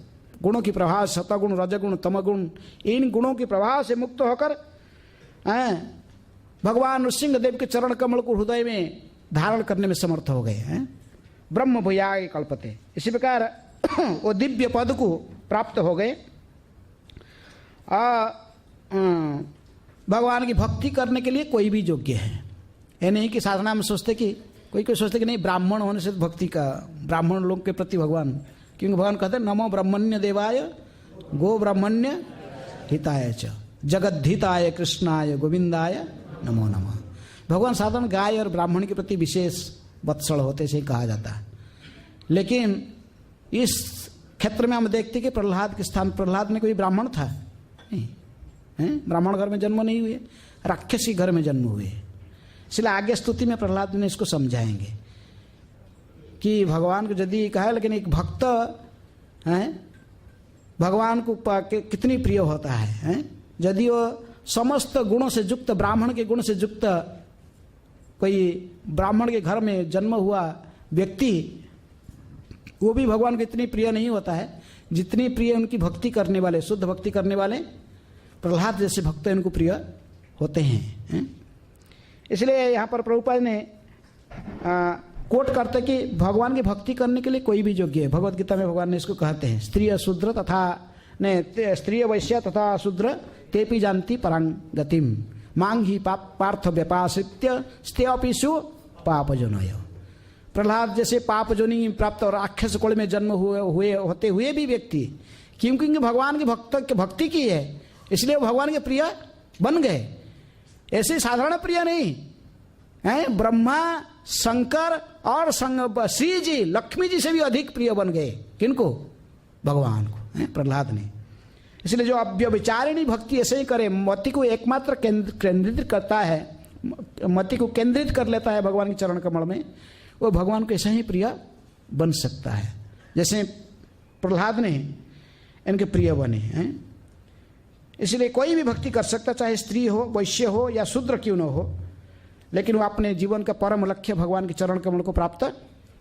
गुणों की प्रभाव, सतगुण रजगुण तमगुण, इन गुणों के प्रभाव से मुक्त होकर भगवान नृसिंहदेव के चरण कमल को हृदय में धारण करने में समर्थ हो गए हैं। ब्रह्म भूयाय कल्पते। इसी प्रकार वो दिव्य पद को प्राप्त हो गए। भगवान की भक्ति करने के लिए कोई भी योग्य है। ये नहीं कि साधना में सोचते कि कोई सोचते कि नहीं ब्राह्मण होने से भक्ति का, ब्राह्मण लोग के प्रति भगवान, क्योंकि भगवान कहते हैं नमो ब्रह्मण्य देवाय गो ब्रह्मण्य हिताय च जगद्धिताय कृष्णाय गोविंदाय नमो नमः। भगवान साधारण गाय और ब्राह्मण के प्रति विशेष वत्सल होते से कहा जाता है। लेकिन इस क्षेत्र में हम देखते कि प्रहलाद के स्थान, प्रहलाद में कोई ब्राह्मण था नहीं, ब्राह्मण घर में जन्म नहीं हुए, राक्षसी घर में जन्म हुए। इसलिए आगे स्तुति में प्रहलाद ने इसको समझाएंगे कि भगवान को यदि कहा, लेकिन एक भक्त है भगवान को कितनी प्रिय होता है। यदि वो समस्त गुणों से युक्त, ब्राह्मण के गुण से युक्त कोई ब्राह्मण के घर में जन्म हुआ व्यक्ति, वो भी भगवान को इतनी प्रिय नहीं होता है जितनी प्रिय उनकी भक्ति करने वाले, शुद्ध भक्ति करने वाले प्रहलाद जैसे भक्त इनको प्रिय होते हैं। इसलिए यहाँ पर प्रभुपाद ने कोट करते कि भगवान की भक्ति करने के लिए कोई भी योग्य है। भगवत गीता में भगवान ने इसको कहते हैं, स्त्रीय शूद्र तथा ने स्त्रीय वैश्य तथा शूद्र तेपि जानती परांग गतिम मांग ही पार्थ व्यपाश्रित्य स्तेपिशु पाप जोनय। प्रहलाद जैसे पाप जोनि प्राप्त और राक्षस कुल में जन्म होते हुए भी व्यक्ति क्योंकि भगवान की भक्ति की है, इसलिए भगवान के प्रिय बन गए। ऐसे साधारण प्रिय नहीं है, ब्रह्मा शंकर और श्री जी लक्ष्मी जी से भी अधिक प्रिय बन गए। किनको? भगवान को, प्रहलाद ने। इसलिए जो अव्यभिचारिणी भक्ति ऐसे ही करे, मति को एकमात्र केंद्रित करता है, मति को केंद्रित कर लेता है भगवान के चरण कमल में, वो भगवान को ऐसा ही प्रिय बन सकता है जैसे प्रहलाद ने इनके प्रिय बने हैं। इसलिए कोई भी भक्ति कर सकता, चाहे स्त्री हो, वैश्य हो या शूद्र क्यों न हो, लेकिन वो अपने जीवन का परम लक्ष्य भगवान के चरण कमल को प्राप्त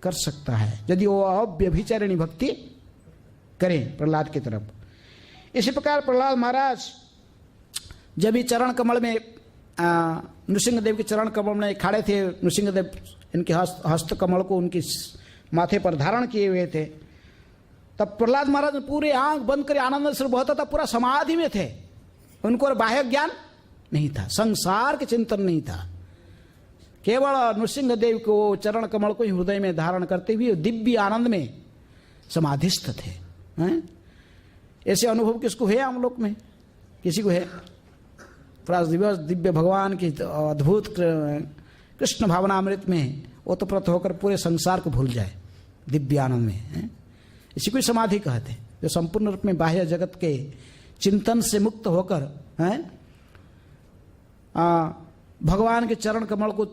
कर सकता है यदि वो अव्यभिचारिणी भक्ति करें प्रहलाद की तरफ। इसी प्रकार प्रहलाद महाराज जब भी चरण कमल में नृसिंहदेव के चरण कमल में खड़े थे, नृसिंहदेव इनके हस्त कमल को उनके माथे पर धारण किए हुए थे, तब प्रहलाद महाराज पूरे आंख बंद कर आनंद से बहता था, पूरा समाधि में थे। उनको बाह्य ज्ञान नहीं था, संसार के चिंतन नहीं था, केवल नृसिंहदेव को चरण कमल को हृदय में धारण करते हुए दिव्य आनंद में समाधिस्थ थे। ऐसे अनुभव किसको है हम लोग में? किसी को है? दिव्य भगवान की अद्भुत कृष्ण भावनामृत में वो तो प्रत होकर पूरे संसार को भूल जाए दिव्य आनंद में। इसी को समाधि कहते हैं, जो संपूर्ण रूप में बाह्य जगत के चिंतन से मुक्त होकर भगवान के चरण कमल को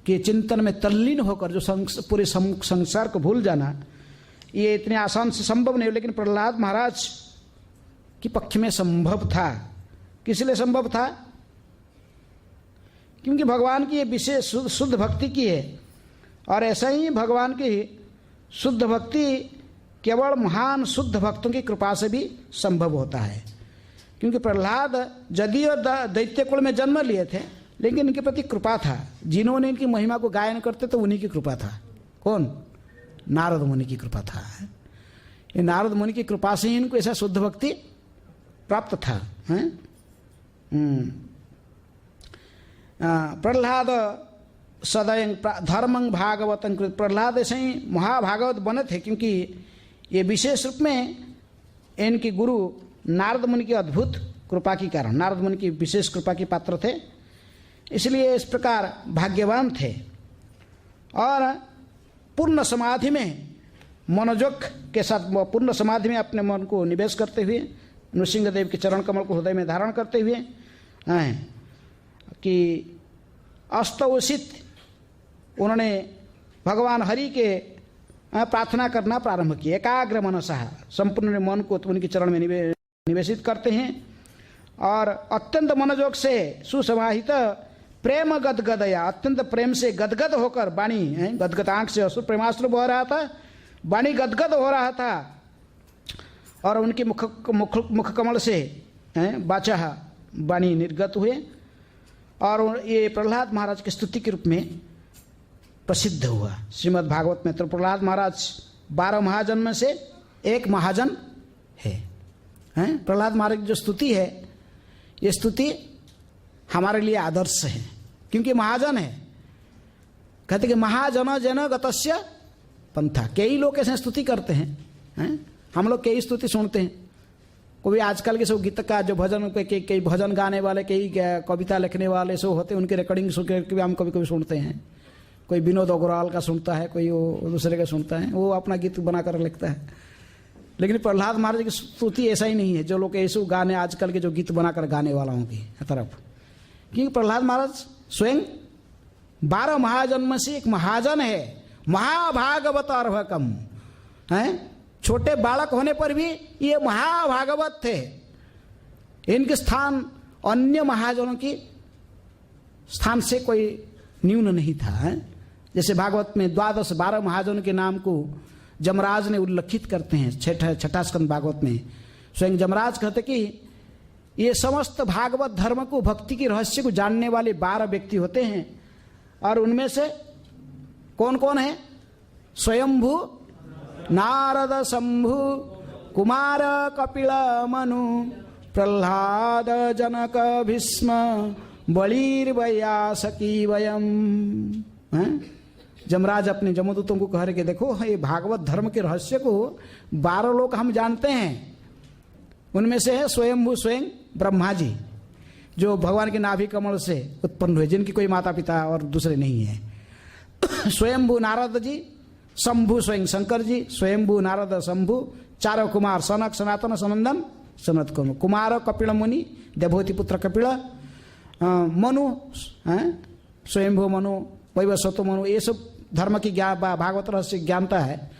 के चिंतन में तल्लीन होकर जो पूरे संसार को भूल जाना, ये इतने आसान से संभव नहीं। लेकिन प्रहलाद महाराज के पक्ष में संभव था। किस लिए संभव था? क्योंकि भगवान की ये विशेष शुद्ध भक्ति की है, और ऐसा ही भगवान की शुद्ध भक्ति केवल महान शुद्ध भक्तों की कृपा से भी संभव होता है। क्योंकि प्रहलाद यदियो दैत्य कुल में जन्म लिए थे, लेकिन इनके प्रति कृपा था। जिन्होंने इनकी महिमा को गायन करते तो उन्हीं की कृपा था। कौन? नारद मुनि की कृपा था। ये नारद मुनि की कृपा से ही इनको ऐसा शुद्ध भक्ति प्राप्त था। प्रहलाद सदैव धर्मं भागवतं कृत। प्रहलाद ऐसे ही महाभागवत बने थे क्योंकि ये विशेष रूप में इनके गुरु नारद मुनि की अद्भुत कृपा के कारण, नारद मुनि की विशेष कृपा के पात्र थे, इसलिए इस प्रकार भाग्यवान थे। और पूर्ण समाधि में मनोजोग के साथ पूर्ण समाधि में अपने मन को निवेश करते हुए, नृसिंहदेव के चरण कमल को हृदय में धारण करते हुए कि अस्तोषित उन्होंने भगवान हरि के प्रार्थना करना प्रारंभ किया। एकाग्र मनसा, संपूर्ण मन को उनके चरण में निवेशित करते हैं और अत्यंत मनोयोग से सुसमाहित प्रेम गदगदया, अत्यंत प्रेम से गदगद होकर वाणी, गदगद आंख से अश्रु प्रेमाश्रु बह रहा था, वाणी गदगद हो रहा था और उनके मुख कमल से वाचा वाणी निर्गत हुए और ये प्रहलाद महाराज की स्तुति के रूप में प्रसिद्ध हुआ। श्रीमद् भागवत में तो प्रहलाद महाराज 12 महाजन्म से एक महाजन है। प्रहलाद महाराज की जो स्तुति है, ये स्तुति हमारे लिए आदर्श है क्योंकि महाजन है। कहते कि महाजन जन गतस्य पंथा। कई लोग ऐसे स्तुति करते हैं, हम लोग कई स्तुति सुनते हैं। कोई आजकल के सब गीत का जो भजन पे कई भजन गाने वाले, कई कविता लिखने वाले सब होते हैं, उनके रिकॉर्डिंग सुन के भी हम कभी कभी सुनते हैं। कोई विनोद अग्रवाल का सुनता है, कोई वो दूसरे का सुनता है, वो अपना गीत बनाकर लिखता है। लेकिन प्रहलाद महाराज की स्तुति ऐसा ही नहीं है जो लोग ऐसे गाने आजकल के जो गीत बनाकर गाने वालों की तरफ। क्योंकि प्रहलाद महाराज स्वयं 12 महाजन्म से एक महाजन है, महाभागवत अर्भकम है। छोटे बालक होने पर भी ये महाभागवत थे। इनके स्थान अन्य महाजनों की स्थान से कोई न्यून नहीं था। जैसे भागवत में 12 महाजनों के नाम को जमराज ने उल्लेखित करते हैं। छठा स्कंद भागवत में स्वयं जमराज कहते कि ये समस्त भागवत धर्म को, भक्ति के रहस्य को जानने वाले 12 व्यक्ति होते हैं और उनमें से कौन कौन है? स्वयंभू, नारद, शंभु, कुमार, कपिल, मनु, प्रह्लाद, जनक, भीष्म, बलिर्वयासकी वयम। जमराज अपने जमदूतों को कह रहे कि देखो ये भागवत धर्म के रहस्य को 12 लोग हम जानते हैं। उनमें से है स्वयंभू, स्वयं ब्रह्मा जी, जो भगवान के नाभि कमल से उत्पन्न हुए, जिनकी कोई माता पिता और दूसरे नहीं है। स्वयंभू नारद जी, शंभु स्वयं शंकर जी, स्वयंभू नारद शंभु, चारों कुमार सनक, सनातन, सनंदन, सनत कुमार, कपिल मुनि, देवहूति पुत्र कपिल, मनु, स्वयंभू मनु, वैवस्वत मनु, ये सब धर्म की भागवत रहस्य ज्ञानता है।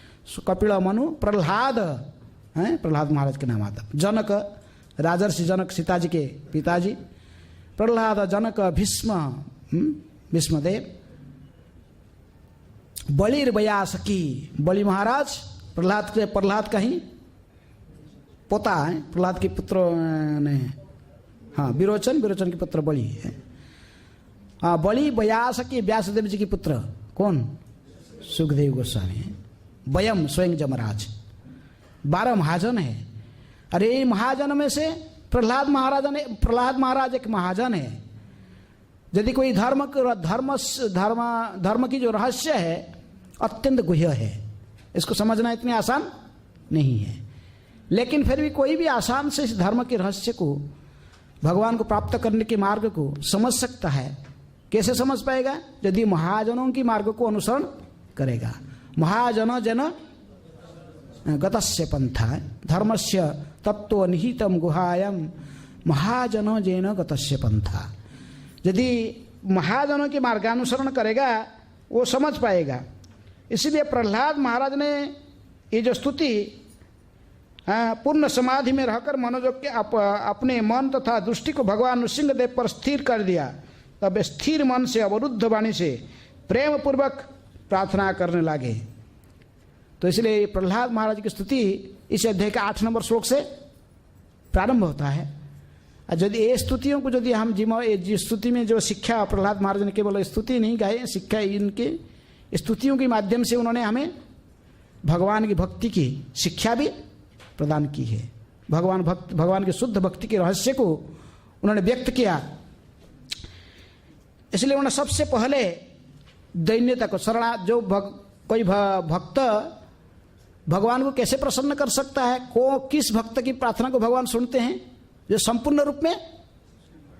कपिल, मनु, प्रह्लाद, प्रह्लाद महाराज के नाम आता, जनक, राजर्षि जनक सीता जी के पिताजी, प्रह्लाद, जनक, भीष्म, भीष्मदेव, बलिर्वयासकी, बलि महाराज, प्रह्लाद का ही पोता है, प्रह्लाद के पुत्र ने, हाँ, विरोचन के पुत्र बलि है। हाँ, बलि व्यासकी, व्यासदेव जी के पुत्र कौन? सुखदेव गोस्वामी है। वयम स्वयं जमराज, 12 महाजन है। अरे महाजन में से प्रह्लाद महाराज एक महाजन है। यदि कोई धर्म की जो रहस्य है अत्यंत गुह्य है, इसको समझना इतनी आसान नहीं है। लेकिन फिर भी कोई भी आसान से इस धर्म के रहस्य को, भगवान को प्राप्त करने के मार्ग को समझ सकता है। कैसे समझ पाएगा? यदि महाजनों की मार्ग को अनुसरण करेगा। महाजन जन गतस्य पंथा धर्मस्य तत्व निहितम गुहायम महाजन जैन गतस्य पंथा। यदि महाजनों के मार्गानुसरण करेगा वो समझ पाएगा। इसलिए प्रह्लाद महाराज ने ये जो स्तुति पूर्ण समाधि में रहकर मनोयोग के अपने मन तथा दृष्टि को भगवान नृसिंहदेव पर स्थिर कर दिया, तब स्थिर मन से अवरुद्ध वाणी से प्रेम पूर्वक प्रार्थना करने लगे। तो इसलिए प्रह्लाद महाराज की स्तुति इस अध्याय का 8 नंबर श्लोक से प्रारंभ होता है। यदि ये स्तुतियों को यदि हम स्तुति में जो शिक्षा प्रह्लाद महाराज ने केवल स्तुति नहीं गाए, शिक्षा इनके स्तुतियों के माध्यम से उन्होंने हमें भगवान की भक्ति की शिक्षा भी प्रदान की है। भगवान की शुद्ध भक्ति के रहस्य को उन्होंने व्यक्त किया। इसलिए उन्होंने सबसे पहले दैन्यता को जो कोई भक्त भगवान को कैसे प्रसन्न कर सकता है, किस भक्त की प्रार्थना को भगवान सुनते हैं? जो संपूर्ण रूप में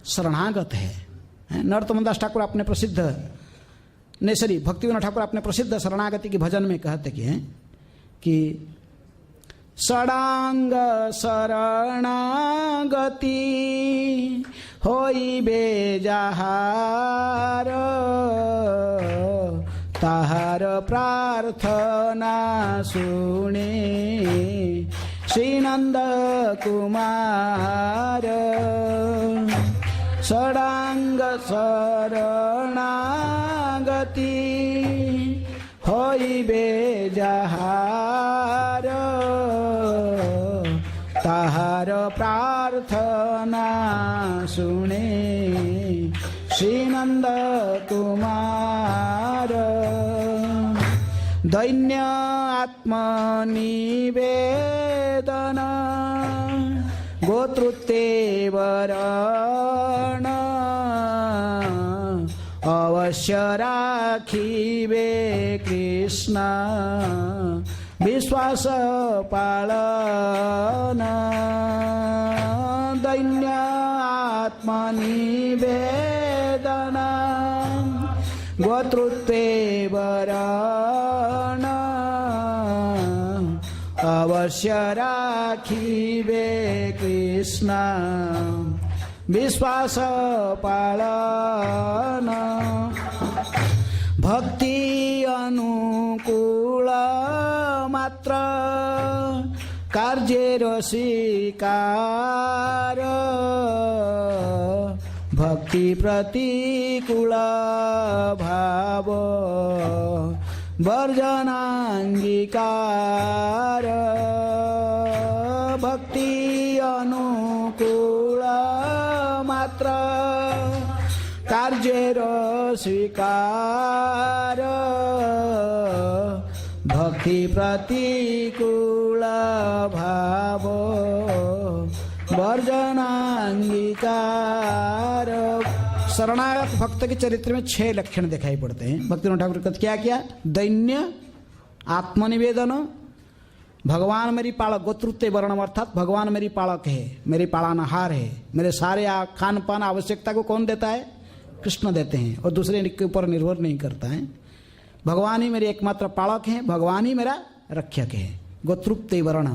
शरणागत है। नरोत्तम दास ठाकुर अपने प्रसिद्ध भक्तिविनोद ठाकुर अपने प्रसिद्ध शरणागति के भजन में कहते कि षडांग शरणागति होइबे जाहार, ताहार प्रार्थना सुने श्रीनंद कुमार। षडांग शरणागति होइबे जाहार, ताहार प्रार्थना सुने श्रीनंद कुमार। दैन्य आत्मनिवेदन गोत्रतेवरण, अवश्य राखिबे कृष्ण विश्वास पालन। दैन्य आत्मनिवेदन गोत्रतेवरण, अवश्य राखिबे कृष्ण विश्वास पालन। भक्ति अनुकूल मात्र कार्य रसिकार, भक्ति प्रतिकूल भाव वर्जनांगीकार। भक्ति अनुकूल मात्र कार्य स्वीकार, हि प्रतिकूल भाव वर्जनांगीकार। शरणागत भक्त के चरित्र में 6 लक्षण दिखाई पड़ते हैं। भक्तिविनोद ठाकुर का क्या क्या? दैन्य, आत्मनिवेदन, भगवान मेरी पालक, गोत्रत्य वर्णम अर्थात भगवान मेरी पालक है, मेरी पालनहार है, मेरे सारे खान पान आवश्यकता को कौन देता है? कृष्ण देते हैं, और दूसरे के ऊपर निर्भर नहीं करता है। भगवान ही मेरे एकमात्र पालक हैं, भगवान ही मेरा रक्षक है। गोत्रत्य वर्ण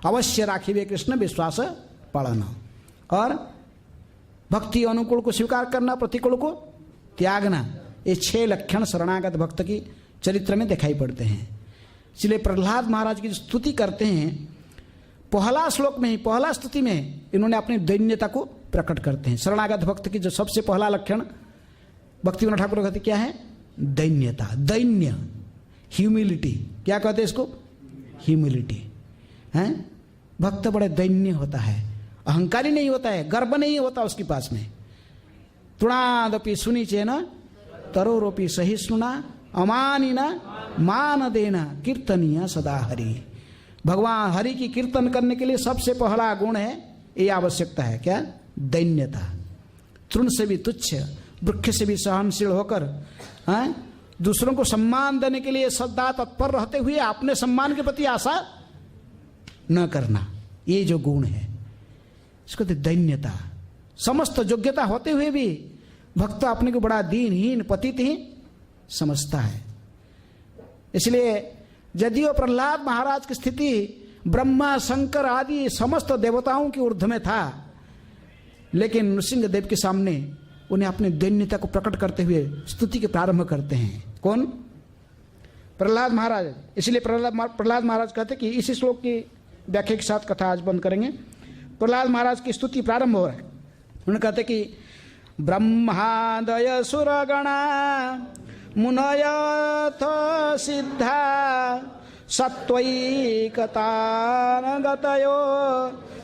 अवश्य राखिवे कृष्ण विश्वास पालन। और भक्ति अनुकूल को स्वीकार करना, प्रतिकूल को त्यागना, ये 6 लक्षण शरणागत भक्त की चरित्र में दिखाई पड़ते हैं। इसलिए प्रहलाद महाराज की जो स्तुति करते हैं, पहला श्लोक में ही, पहला स्तुति में इन्होंने अपनी दैन्यता को प्रकट करते हैं। शरणागत भक्त की जो सबसे पहला लक्षण भक्तिविनोद ठाकुर कहते क्या है? दैन्यता, दैन्य, ह्यूमिलिटी। क्या कहते हैं इसको? ह्यूमिलिटी है। भक्त बड़े दैन्य होता है, अहंकारी नहीं होता है, गर्व नहीं होता उसके पास में। तृणादपि सुनी चेना तरोरोपि सहिष्णुना अमानिना मान देना कीर्तनीय सदा हरि। भगवान हरि की कीर्तन करने के लिए सबसे पहला गुण है, ये आवश्यकता है क्या? दैन्यता। तृण से भी तुच्छ, वृक्ष से भी सहनशील होकर दूसरों को सम्मान देने के लिए सदा तत्पर रहते हुए अपने सम्मान के प्रति आशा न करना, ये जो गुण है इसको तो दैन्यता। समस्त योग्यता होते हुए भी भक्त अपने को बड़ा दीनहीन पतित ही समझता है। इसलिए यदियो प्रहलाद महाराज की स्थिति ब्रह्मा शंकर आदि समस्त देवताओं की ऊर्ध्व में था, लेकिन नृसिंह देव के सामने उन्हें अपनी दैन्यता को प्रकट करते हुए स्तुति के प्रारंभ करते हैं। कौन? प्रहलाद महाराज। इसलिए प्रहलाद महाराज कहते कि इसी श्लोक की व्याख्या के साथ कथा आज बंद करेंगे। प्रहलाद महाराज की स्तुति प्रारंभ हो रहा है। उन्होंने कहते कि ब्रह्मादय सुरगणा मुनयथ सिद्धा सत्वैकतानगतयो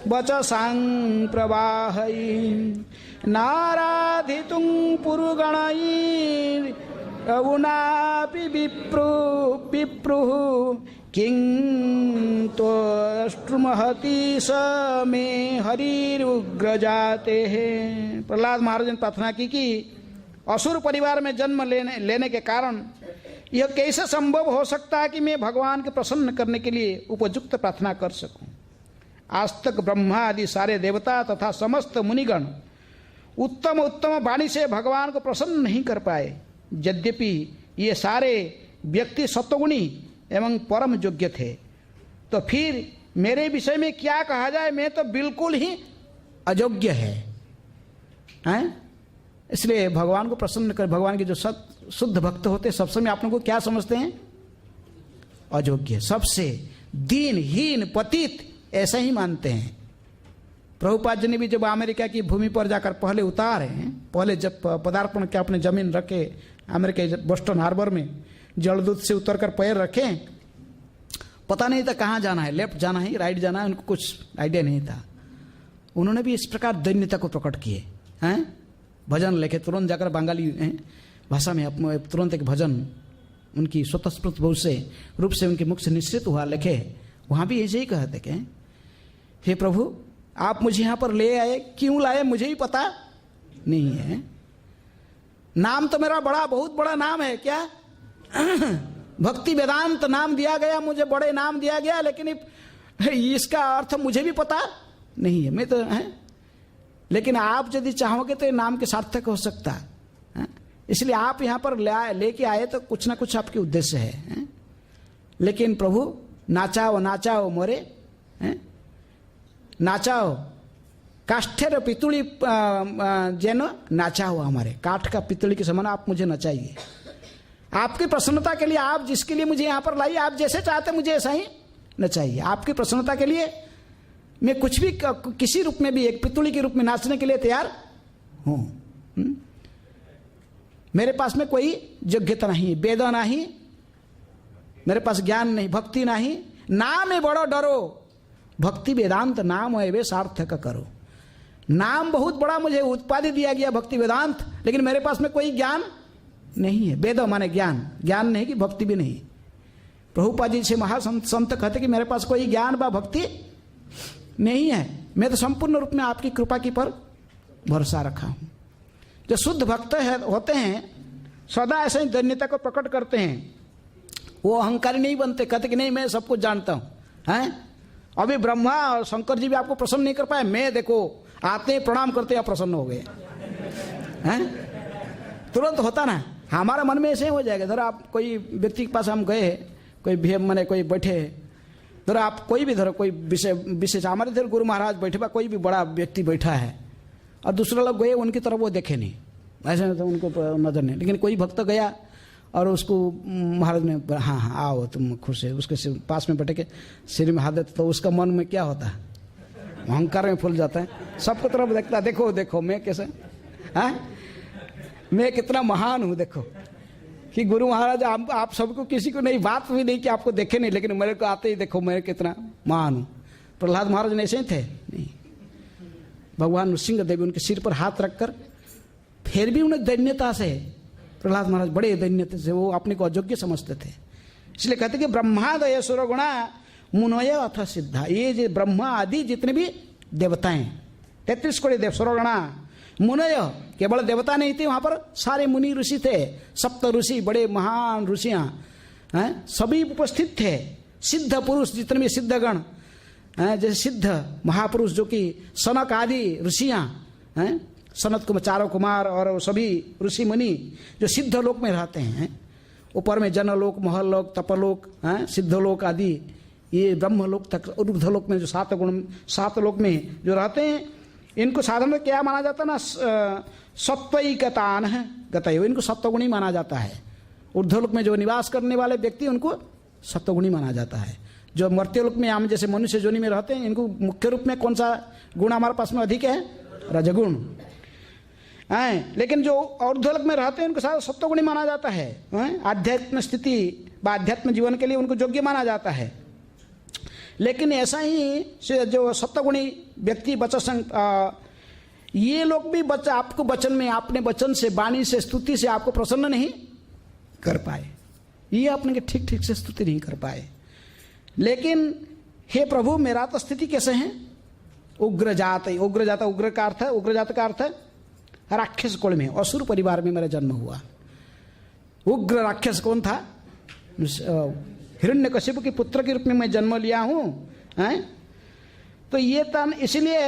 वचसां प्रवाहै नाराधितुं पुरुगणैरवुनापि विप्रुः किं त्वष्टुमहति स मे हरिरुग्रजाते है। प्रहलाद महाराज ने प्रार्थना की कि असुर परिवार में जन्म लेने के कारण यह कैसे संभव हो सकता है कि मैं भगवान के प्रसन्न करने के लिए उपयुक्त प्रार्थना कर सकूं। आज तक ब्रह्मा आदि सारे देवता तथा समस्त मुनिगण उत्तम उत्तम वाणी से भगवान को प्रसन्न नहीं कर पाए। यद्यपि ये सारे व्यक्ति सत्वगुणी एवं परम योग्य थे, तो फिर मेरे विषय में क्या कहा जाए? मैं तो बिल्कुल ही अयोग्य हैं। इसलिए भगवान को प्रसन्न कर, भगवान के जो शुद्ध भक्त होते सब समय आप लोगों को क्या समझते हैं? अयोग्य, सबसे दीनहीन पतित ऐसा ही मानते हैं। प्रभुपाद जी ने भी जब अमेरिका की भूमि पर जाकर पहले उतारे, पहले जब पदार्पण के अपने जमीन रखे अमेरिका बोस्टन हार्बर में, जलदूत से उतरकर पैर रखे, पता नहीं था कहाँ जाना है, लेफ्ट जाना है राइट जाना है, उनको कुछ आइडिया नहीं था। उन्होंने भी इस प्रकार दैन्यता को प्रकट किए हैं। भजन लिखे, तुरंत जाकर बंगाली भाषा में तुरंत एक भजन उनकी स्वतःस्फूर्त रूप से उनके मुख से निश्चित हुआ, लिखे। वहाँ भी ऐसे ही कहते कि हे प्रभु आप मुझे यहाँ पर ले आए, क्यों लाए मुझे ही पता नहीं है। नाम तो मेरा बड़ा बहुत बड़ा नाम है, क्या भक्ति वेदांत नाम दिया गया, मुझे बड़े नाम दिया गया, लेकिन इसका अर्थ मुझे भी पता नहीं है। मैं तो है, लेकिन आप यदि चाहोगे तो नाम के सार्थक हो सकता है। इसलिए आप यहाँ पर लेके आए तो कुछ ना कुछ आपके उद्देश्य है। लेकिन प्रभु नाचाओ नाचाओ मोरे, नाचाओ काष्ठेर पितुली जैनो नाचाओ, हमारे काठ का पितुली के समान आप मुझे नचाइए। आपकी प्रसन्नता के लिए, आप जिसके लिए मुझे यहाँ पर लाइए, आप जैसे चाहते मुझे ऐसा ही नचाइए। आपकी प्रसन्नता के लिए मैं कुछ भी किसी रूप में भी एक पितुली के रूप में नाचने के लिए तैयार हूं। मेरे पास में कोई योग्यता नहीं, वेद नहीं, मेरे पास ज्ञान नहीं, भक्ति नहीं। नाम है बड़ो डरो, भक्ति वेदांत नाम है वे सार्थक करो। नाम बहुत बड़ा मुझे उपाधि दिया गया भक्ति वेदांत, लेकिन मेरे पास में कोई ज्ञान नहीं है। वेद माने ज्ञान, ज्ञान नहीं कि भक्ति भी नहीं। प्रभुपाद जी से महासंत कहते कि मेरे पास कोई ज्ञान व भक्ति नहीं है, मैं तो संपूर्ण रूप में आपकी कृपा की पर भरोसा रखा हूँ। जो शुद्ध भक्त होते हैं सदा ऐसे ही धन्यता को प्रकट करते हैं, वो अहंकारी नहीं बनते, कहते कि नहीं मैं सब कुछ जानता हूँ। हैं अभी ब्रह्मा और शंकर जी भी आपको प्रसन्न नहीं कर पाए, मैं देखो आते प्रणाम करते आप प्रसन्न हो गए हैं, तुरंत होता ना। हमारा मन में ऐसे ही हो जाएगा। धरो आप कोई व्यक्ति के पास हम गए, कोई भी मैंने कोई बैठे, धरो आप कोई भी धरो कोई विशेष हमारे इधर गुरु महाराज बैठे बा, कोई भी बड़ा व्यक्ति बैठा है और दूसरा लोग गए उनकी तरफ वो देखे नहीं, ऐसे तो उनको नजर नहीं। लेकिन कोई भक्त गया और उसको महाराज ने हाँ हाँ आओ तुम खुश है, उसके पास में बैठे के सिर में हाथ देते तो उसका मन में क्या होता है, अहंकार में फूल जाता है, सबको तरफ देखता है, देखो देखो मैं कैसे, हाँ मैं कितना महान हूँ, देखो कि गुरु महाराज आप सबको किसी को नहीं बात भी नहीं कि आपको देखे नहीं, लेकिन मेरे को आते ही देखो मैं कितना महान हूँ। प्रहलाद महाराज ने ऐसे ही थे नहीं, भगवान नृसिंह देव उनके सिर पर हाथ रखकर फिर भी उन्हें दैन्यता से, प्रहलाद महाराज बड़े दैन्यता से वो अपने को अयोग्य समझते थे। इसलिए कहते कि ब्रह्मादय सुरगुणा मुनय अथ सिद्धा, ये जो ब्रह्मा आदि जितने भी देवताएं 33 कोटि देव सुरगुणा मुनय, केवल देवता नहीं थे वहां पर, सारे मुनि ऋषि थे, सप्त ऋषि बड़े महान ऋषियां हैं सभी उपस्थित थे। सिद्ध पुरुष जितने भी सिद्धगण हैं, जैसे सिद्ध महापुरुष जो कि सनक आदि ऋषियां हैं, सनत कुमार चारों कुमार और सभी ऋषि मुनि जो सिद्ध लोक में रहते हैं, ऊपर में जनलोक महलोक तपलोक हैं सिद्धलोक आदि, ये ब्रह्मलोक तक ऊर्ध्वलोक में जो 7 लोक में जो रहते हैं, इनको साधारण क्या माना जाता है ना, सत्वैकतान है गतयो, इनको सत्वगुणी माना जाता है। ऊर्ध्वलोक में जो निवास करने वाले व्यक्ति उनको सत्वगुणी माना जाता है। जो मर्त्यलोक में हम जैसे मनुष्य जोनि में रहते हैं, इनको मुख्य रूप में कौन सा गुण हमारे पास में अधिक है, रजगुण। लेकिन जो ऊर्ध्वलोक में रहते हैं उनको सारा सत्वगुणी माना जाता है। आध्यात्म स्थिति व आध्यात्म जीवन के लिए उनको योग्य माना जाता है। लेकिन ऐसा ही जो सत्वगुणी व्यक्ति ये लोग भी आपको वचन में आपने वचन से वाणी से स्तुति से आपको प्रसन्न नहीं कर पाए, ये आपने ठीक ठीक से स्तुति नहीं कर पाए। लेकिन हे प्रभु मेरा तो स्थिति कैसे है, उग्र जात, उग्र का अर्थ है, उग्र जात का अर्थ है राक्षस कुल में, असुर परिवार में मेरा जन्म हुआ। उग्र राक्षस कौन था, हिरण्यकशिपु के पुत्र के रूप में मैं जन्म लिया हूं, तो ये तन, इसलिए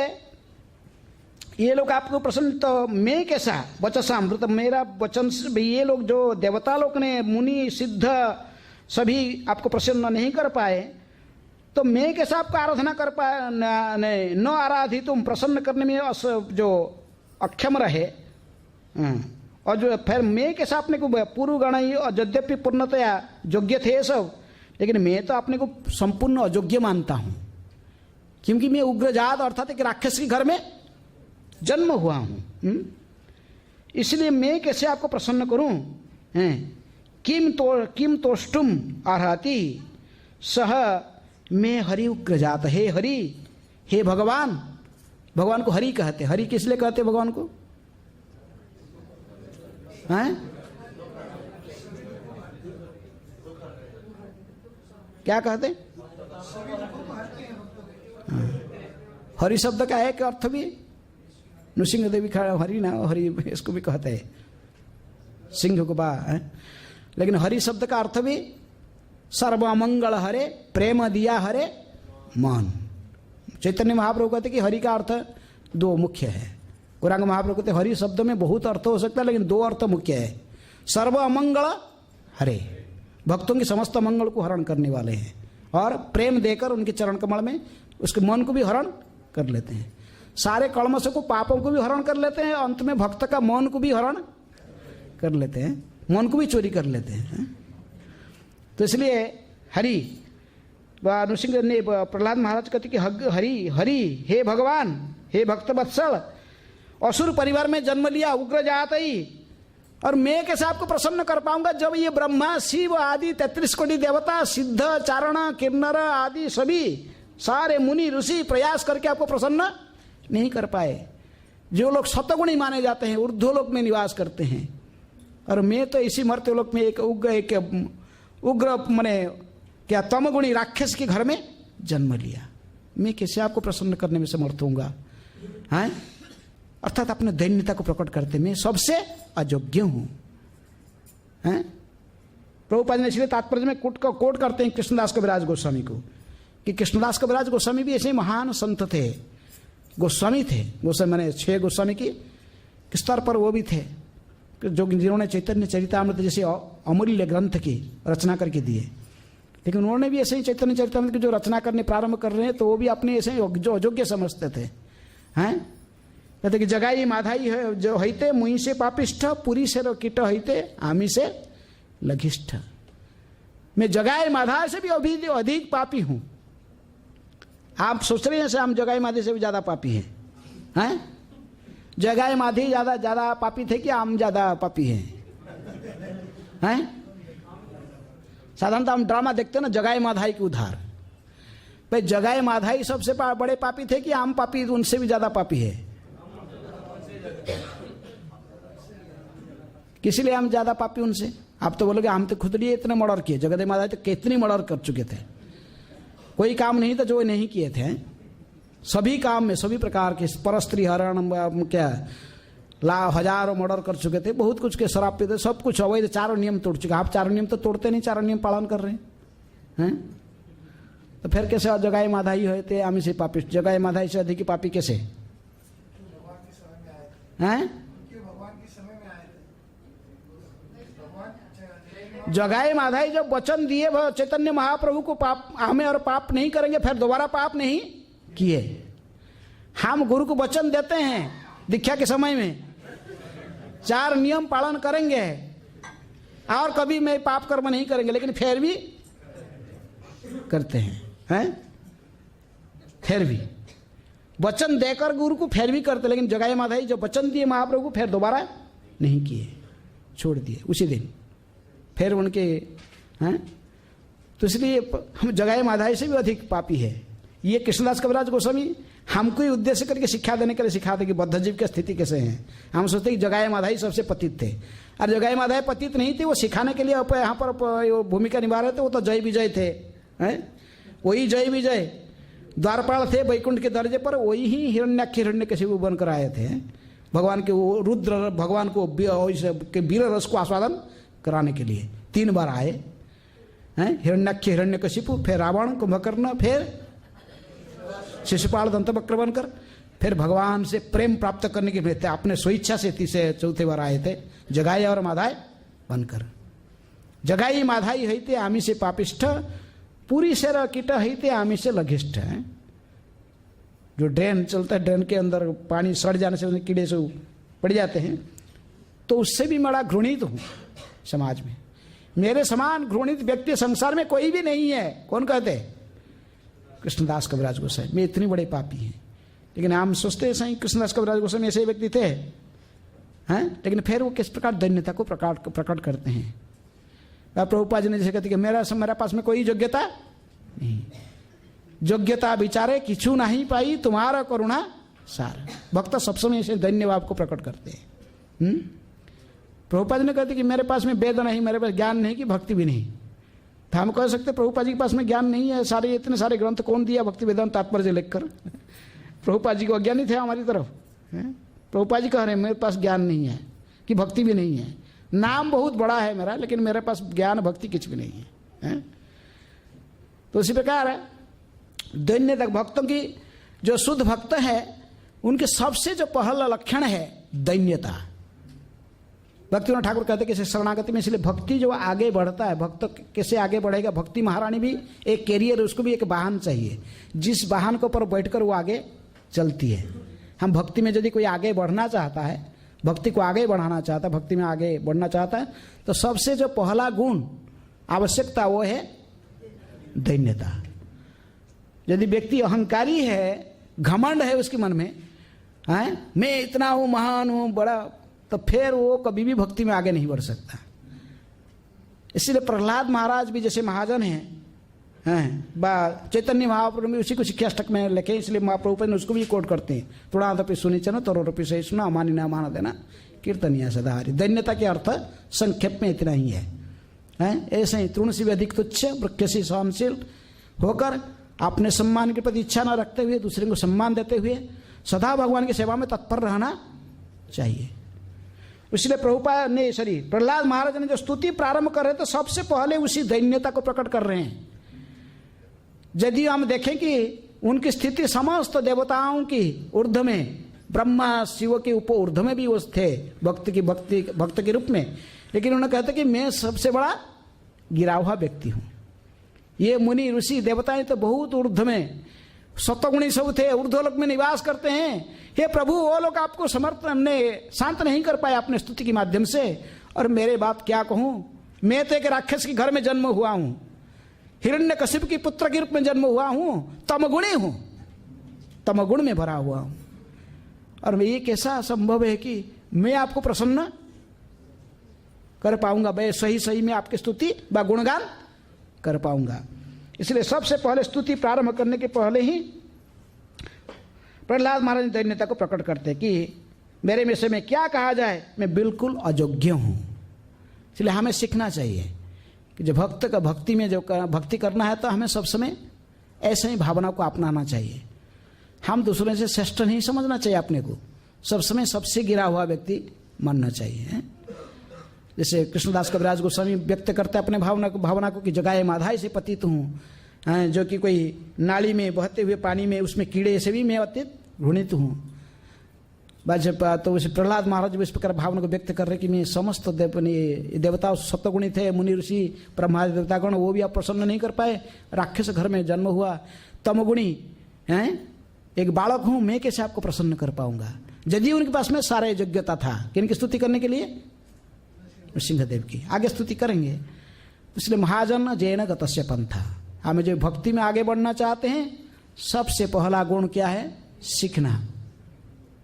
ये लोग आपको प्रसन्न, तो मैं कैसा वचसामृत, मेरा वचन से ये लोग जो देवता लोग ने मुनि सिद्ध सभी आपको प्रसन्न नहीं कर पाए, तो मैं कैसा आपको आराधना कर पाए, न आराधी तुम प्रसन्न करने में जो अक्षम रहे, और जो फिर मैं कैसा अपने को पूर्व गण ही यद्यपि पूर्णतया योग्य थे सब, लेकिन मैं तो अपने को संपूर्ण अयोग्य मानता हूं, क्योंकि मैं उग्रजात अर्थात एक राक्षस के घर में जन्म हुआ हूं। इसलिए मैं कैसे आपको प्रसन्न करूं, किम तोष्टुम अर्हति सह मैं हरि उग्रजात, हे हरि, हे भगवान, भगवान को हरि कहते, हरि किस लिए कहते भगवान को, हैं क्या कहते, हरि शब्द का एक अर्थ भी नृसिंह देवी खड़ा हरि ना, हरि इसको भी कहते हैं सिंह को बा है, लेकिन हरि शब्द का अर्थ भी सर्वमंगल हरे, प्रेम दिया हरे मान। चैतन्य महाप्रभु कहते कि हरि का अर्थ 2 मुख्य है। गौरांग महाप्रभु कहते हरि शब्द में बहुत अर्थ हो सकता है, लेकिन 2 अर्थ मुख्य है। सर्व अमंगल हरे, भक्तों की समस्त मंगल को हरण करने वाले हैं, और प्रेम देकर उनके चरण कमल में उसके मन को भी हरण कर लेते हैं, सारे कलमशों को पापों को भी हरण कर लेते हैं, अंत में भक्त का मन को भी हरण कर लेते हैं, मन को भी चोरी कर लेते हैं। तो इसलिए हरि, नृसिंह ने प्रहलाद महाराज कहते कि हरि हरि, हे भगवान, हे भक्त वत्सल, असुर परिवार में जन्म लिया, उग्र जात ही, और मैं कैसे आपको प्रसन्न कर पाऊंगा जब ये ब्रह्मा शिव आदि 33 कोटि देवता सिद्ध चारण किन्नर आदि सभी सारे मुनि ऋषि प्रयास करके आपको प्रसन्न नहीं कर पाए। जो लोग सतगुणी माने जाते हैं ऊर्ध्वलोक में निवास करते हैं, और मैं तो इसी मर्त्यलोक में एक उग्र माने क्या तमगुणी राक्षस के घर में जन्म लिया, मैं कैसे आपको प्रसन्न करने में समर्थ होऊंगा? हैं? अर्थात अपने दैन्यता को प्रकट करते मैं सबसे अयोग्य हूं। हैं? प्रभुपाद ने इसलिए तात्पर्य में कोट करते हैं कृष्णदास कविराज गोस्वामी को, कि कृष्णदास कविराज गोस्वामी भी ऐसे महान संत थे, गोस्वामी थे। गोस्वामी मैंने 6 गोस्वामी की स्तर पर वो भी थे, जो जिन्होंने चैतन्य चरितामृत जैसे अमूल्य ग्रंथ की रचना करके दिए। लेकिन उन्होंने भी ऐसे ही चैतन्य चरितामृत की जो रचना करने प्रारंभ कर रहे हैं, तो वो भी अपने ऐसे जो अयोग्य समझते थे। हैं? कहते कि जगाई माधाई है जो हईते मुई से पापिष्ठ, पुरी से कीट हईते आमी से लघिष्ठ। मैं जगाई माधा से भी अधिक पापी हूं। आप सोच रहे हैं से हम जगाई माधी से भी ज्यादा पापी हैं? हैं? जगाई माधी ज्यादा पापी थे कि हम ज्यादा पापी हैं? हैं? साधारणतः हम ड्रामा देखते हैं ना, जगाई माधाई की उधार। भाई जगाई माधाई सबसे बड़े पापी थे कि हम पापी उनसे भी ज्यादा पापी है? किस लिए हम ज्यादा पापी उनसे? आप तो बोलोगे हम तो खुद लिए इतने मर्डर किए। जगदे माधाई तो कितनी मर्डर कर चुके थे, कोई काम नहीं था जो नहीं किए थे। सभी काम में सभी प्रकार के परस्त्री हरण क्या हजारों मर्डर कर चुके थे, बहुत कुछ के शराब पीते, सब कुछ अवैध, चारों नियम तोड़ चुके। आप चारों नियम तो तोड़ते नहीं, चारों नियम पालन कर रहे हैं। तो फिर कैसे जगाई माधाई होते आमी से पापी? जगाई माधाई से अधिक पापी कैसे हैं? जगाई माधाई जब वचन दिए चैतन्य महाप्रभु को, पाप हमें और पाप नहीं करेंगे, फिर दोबारा पाप नहीं किए। हम गुरु को वचन देते हैं दीक्षा के समय में 4 नियम पालन करेंगे और कभी मैं पाप कर्म नहीं करेंगे, लेकिन फिर भी करते हैं। फिर भी वचन देकर गुरु को फिर भी करते, लेकिन जगाई माधाई जब वचन दिए महाप्रभु को, फिर दोबारा नहीं किए, छोड़ दिए उसी दिन। फिर उनके हैं, तो इसलिए हम जगाई माधाई से भी अधिक पापी है। ये कृष्णदास कविराज गोस्वामी हमको ही उद्देश्य करके शिक्षा देने के लिए सिखाते कि बद्ध जीव की स्थिति कैसे है। हम सोचते कि जगाई माधाई सबसे पतित थे, और जगाई माधाई पतित नहीं थे, वो सिखाने के लिए यहाँ पर भूमिका निभा रहे थे। वो तो जय विजय थे, वही जय विजय द्वारपाल थे वैकुंठ के दर्जे पर, वही ही हिरण्याक्ष हिरण्यकशिपु बनकर आए थे भगवान के, वो रुद्र भगवान को वीर रस को आस्वादन कराने के लिए 3 बार आए हैं। हिरण्याक्ष हिरण्यकशिपु, फिर रावण, कुंभकर्ण, फिर शिशुपाल दंतवक्र बनकर, फिर भगवान से प्रेम प्राप्त करने के लिए अपने स्वेच्छा से 4थे बार आए थे जगाई और माधाई बनकर। जगाई माधाई हईते आमी से पापिष्ठ, पूरी से कीट हईते आमी से लघिष्ठ। जो ड्रेन चलता है, ड्रेन के अंदर पानी सड़ जाने से कीड़े से पड़ जाते हैं, तो उससे भी बड़ा घृणित हूं समाज में। मेरे समान घृणित व्यक्ति संसार में कोई भी नहीं है। कौन कहते? कृष्णदास कविराज गोस्वामी। मैं इतनी बड़े पापी हैं, लेकिन हम सोचते हैं कृष्णदास कविराज गोस्वामी ऐसे व्यक्ति थे हैं, लेकिन फिर वो किस प्रकार दैन्यता को प्रकट करते हैं। प्रभुपाद जी ने जैसे कहते कि मेरा पास में कोई योग्यता नहीं, योग्यता विचारे किछु नहीं पाई तुम्हारा करुणा सार। भक्त सब समय ऐसे दैन्य भाव को प्रकट करते हैं। प्रभुपाद ने कहते कि मेरे पास में वेद नहीं, मेरे पास ज्ञान नहीं, कि भक्ति भी नहीं। तो हम कह सकते प्रभुपाद जी के पास में ज्ञान नहीं है, सारे इतने सारे ग्रंथ कौन दिया भक्ति वेदांत तात्पर्य लिखकर? प्रभुपाद जी को अज्ञानी थे हमारी तरफ। प्रभुपाद जी कह रहे हैं मेरे पास ज्ञान नहीं है, कि भक्ति भी नहीं है। नाम बहुत बड़ा है मेरा, लेकिन मेरे पास ज्ञान भक्ति कुछ भी नहीं है। तो इसी प्रकार है दैन्य तक भक्तों की, जो शुद्ध भक्त है उनके सबसे जो पहला लक्षण है दैन्यता। भक्तिनाथ ठाकुर कहते हैं कि शरणागति में, इसलिए भक्ति जो आगे बढ़ता है, भक्त कैसे आगे बढ़ेगा? भक्ति महारानी भी एक कैरियर, उसको भी एक वाहन चाहिए, जिस वाहन के ऊपर बैठकर वो आगे चलती है। हम भक्ति में यदि कोई आगे बढ़ना चाहता है, भक्ति को आगे बढ़ाना चाहता है, भक्ति में आगे बढ़ना चाहता है, तो सबसे जो पहला गुण आवश्यकता वो है दैन्यता। यदि व्यक्ति अहंकारी है, घमंड है उसके मन में, मैं इतना हूं, महान हूं, बड़ा, तो फिर वो कभी भी भक्ति में आगे नहीं बढ़ सकता। इसलिए प्रहलाद महाराज भी जैसे महाजन हैं, चैतन्य महाप्रभु भी उसी को शिक्षाष्टक में लिखे, इसलिए महाप्रभु ने उसको भी कोट करते हैं। थोड़ा तपि सुनी चनो तरोरपि सही सुना, अमानी ना मान देना, कीर्तनिया सदा हरि। दैन्यता के अर्थ संक्षेप में इतना ही है। हैं, ऐसे ही तृण से भी अधिक तुच्छ, वृक्ष से सहनशील होकर अपने सम्मान के प्रति इच्छा न रखते हुए दूसरे को सम्मान देते हुए सदा भगवान की सेवा में तत्पर रहना चाहिए। इसलिए प्रभुपाद ने प्रहलाद महाराज ने जो स्तुति प्रारंभ कर रहे तो सबसे पहले उसी दैन्यता को प्रकट कर रहे हैं। यदि हम देखें कि उनकी स्थिति समस्त देवताओं की ऊर्ध्व में, ब्रह्मा शिव के ऊर्ध्व में भी वो थे भक्त के रूप में, लेकिन उन्होंने कहते कि मैं सबसे बड़ा गिरा हुआ व्यक्ति हूं। ये मुनि ऋषि देवताएं तो बहुत ऊर्ध्व में सत्वगुणी सब थे, ऊर्ध्वलोक में निवास करते हैं। हे प्रभु, वो लोग आपको समर्थन ने शांत नहीं कर पाए अपने स्तुति के माध्यम से, और मेरे बात क्या कहूं, मैं तो एक राक्षस के घर में जन्म हुआ हूं, हिरण्यकशिप की पुत्र के रूप में जन्म हुआ हूं, तमगुणी हूं, तमगुण में भरा हुआ हूं, और ये कैसा संभव है कि मैं आपको प्रसन्न कर पाऊंगा, मैं सही में आपकी स्तुति व गुणगान कर पाऊंगा। इसलिए सबसे पहले स्तुति प्रारंभ करने के पहले ही प्रहलाद महाराज दैन्यता को प्रकट करते कि मेरे विषय में क्या कहा जाए, मैं बिल्कुल अयोग्य हूं। इसलिए हमें सीखना चाहिए कि जो भक्त का भक्ति में जो भक्ति करना है तो हमें सब समय ऐसे ही भावना को अपनाना चाहिए। हम दूसरे से श्रेष्ठ नहीं समझना चाहिए अपने को, सब समय सबसे गिरा हुआ व्यक्ति मानना चाहिए। जैसे कृष्णदास कविराज गोस्वामी व्यक्त करते अपने भावना को कि जगाए माधाई से पतित हूँ, जो कि कोई नाली में बहते हुए पानी में उसमें कीड़े से भी मैं अत्यंत घृणित हूँ। तो उसे प्रहलाद महाराज इस प्रकार भावना को व्यक्त कर रहे कि मैं समस्त देवता सप्तगुणी थे, मुनि ऋषि ब्रह्मा देवतागण, वो भी आप प्रसन्न नहीं कर पाए, राक्षस घर में जन्म हुआ, तमगुणी हैं, एक बालक हूँ, मैं कैसे आपको प्रसन्न कर पाऊंगा। यदि उनके पास में सारा योग्यता था किनकी स्तुति करने के लिए, सिंहदेव की। आगे स्तुति करेंगे। इसलिए महाजन जैन गतस्य पंथा, हमें जो भक्ति में आगे बढ़ना चाहते हैं सबसे पहला गुण क्या है, सीखना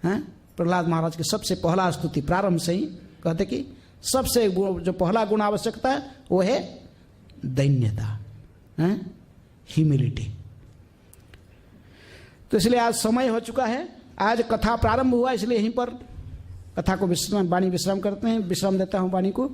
है। प्रहलाद महाराज की सबसे पहला स्तुति प्रारंभ से ही कहते कि सबसे जो पहला गुण आवश्यकता है वो है दैन्यता, ह्यूमिलिटी। तो इसलिए आज समय हो चुका है, आज कथा प्रारंभ हुआ, इसलिए यहीं पर कथा को वाणी विश्राम करते हैं, विश्राम देता हूं वाणी को।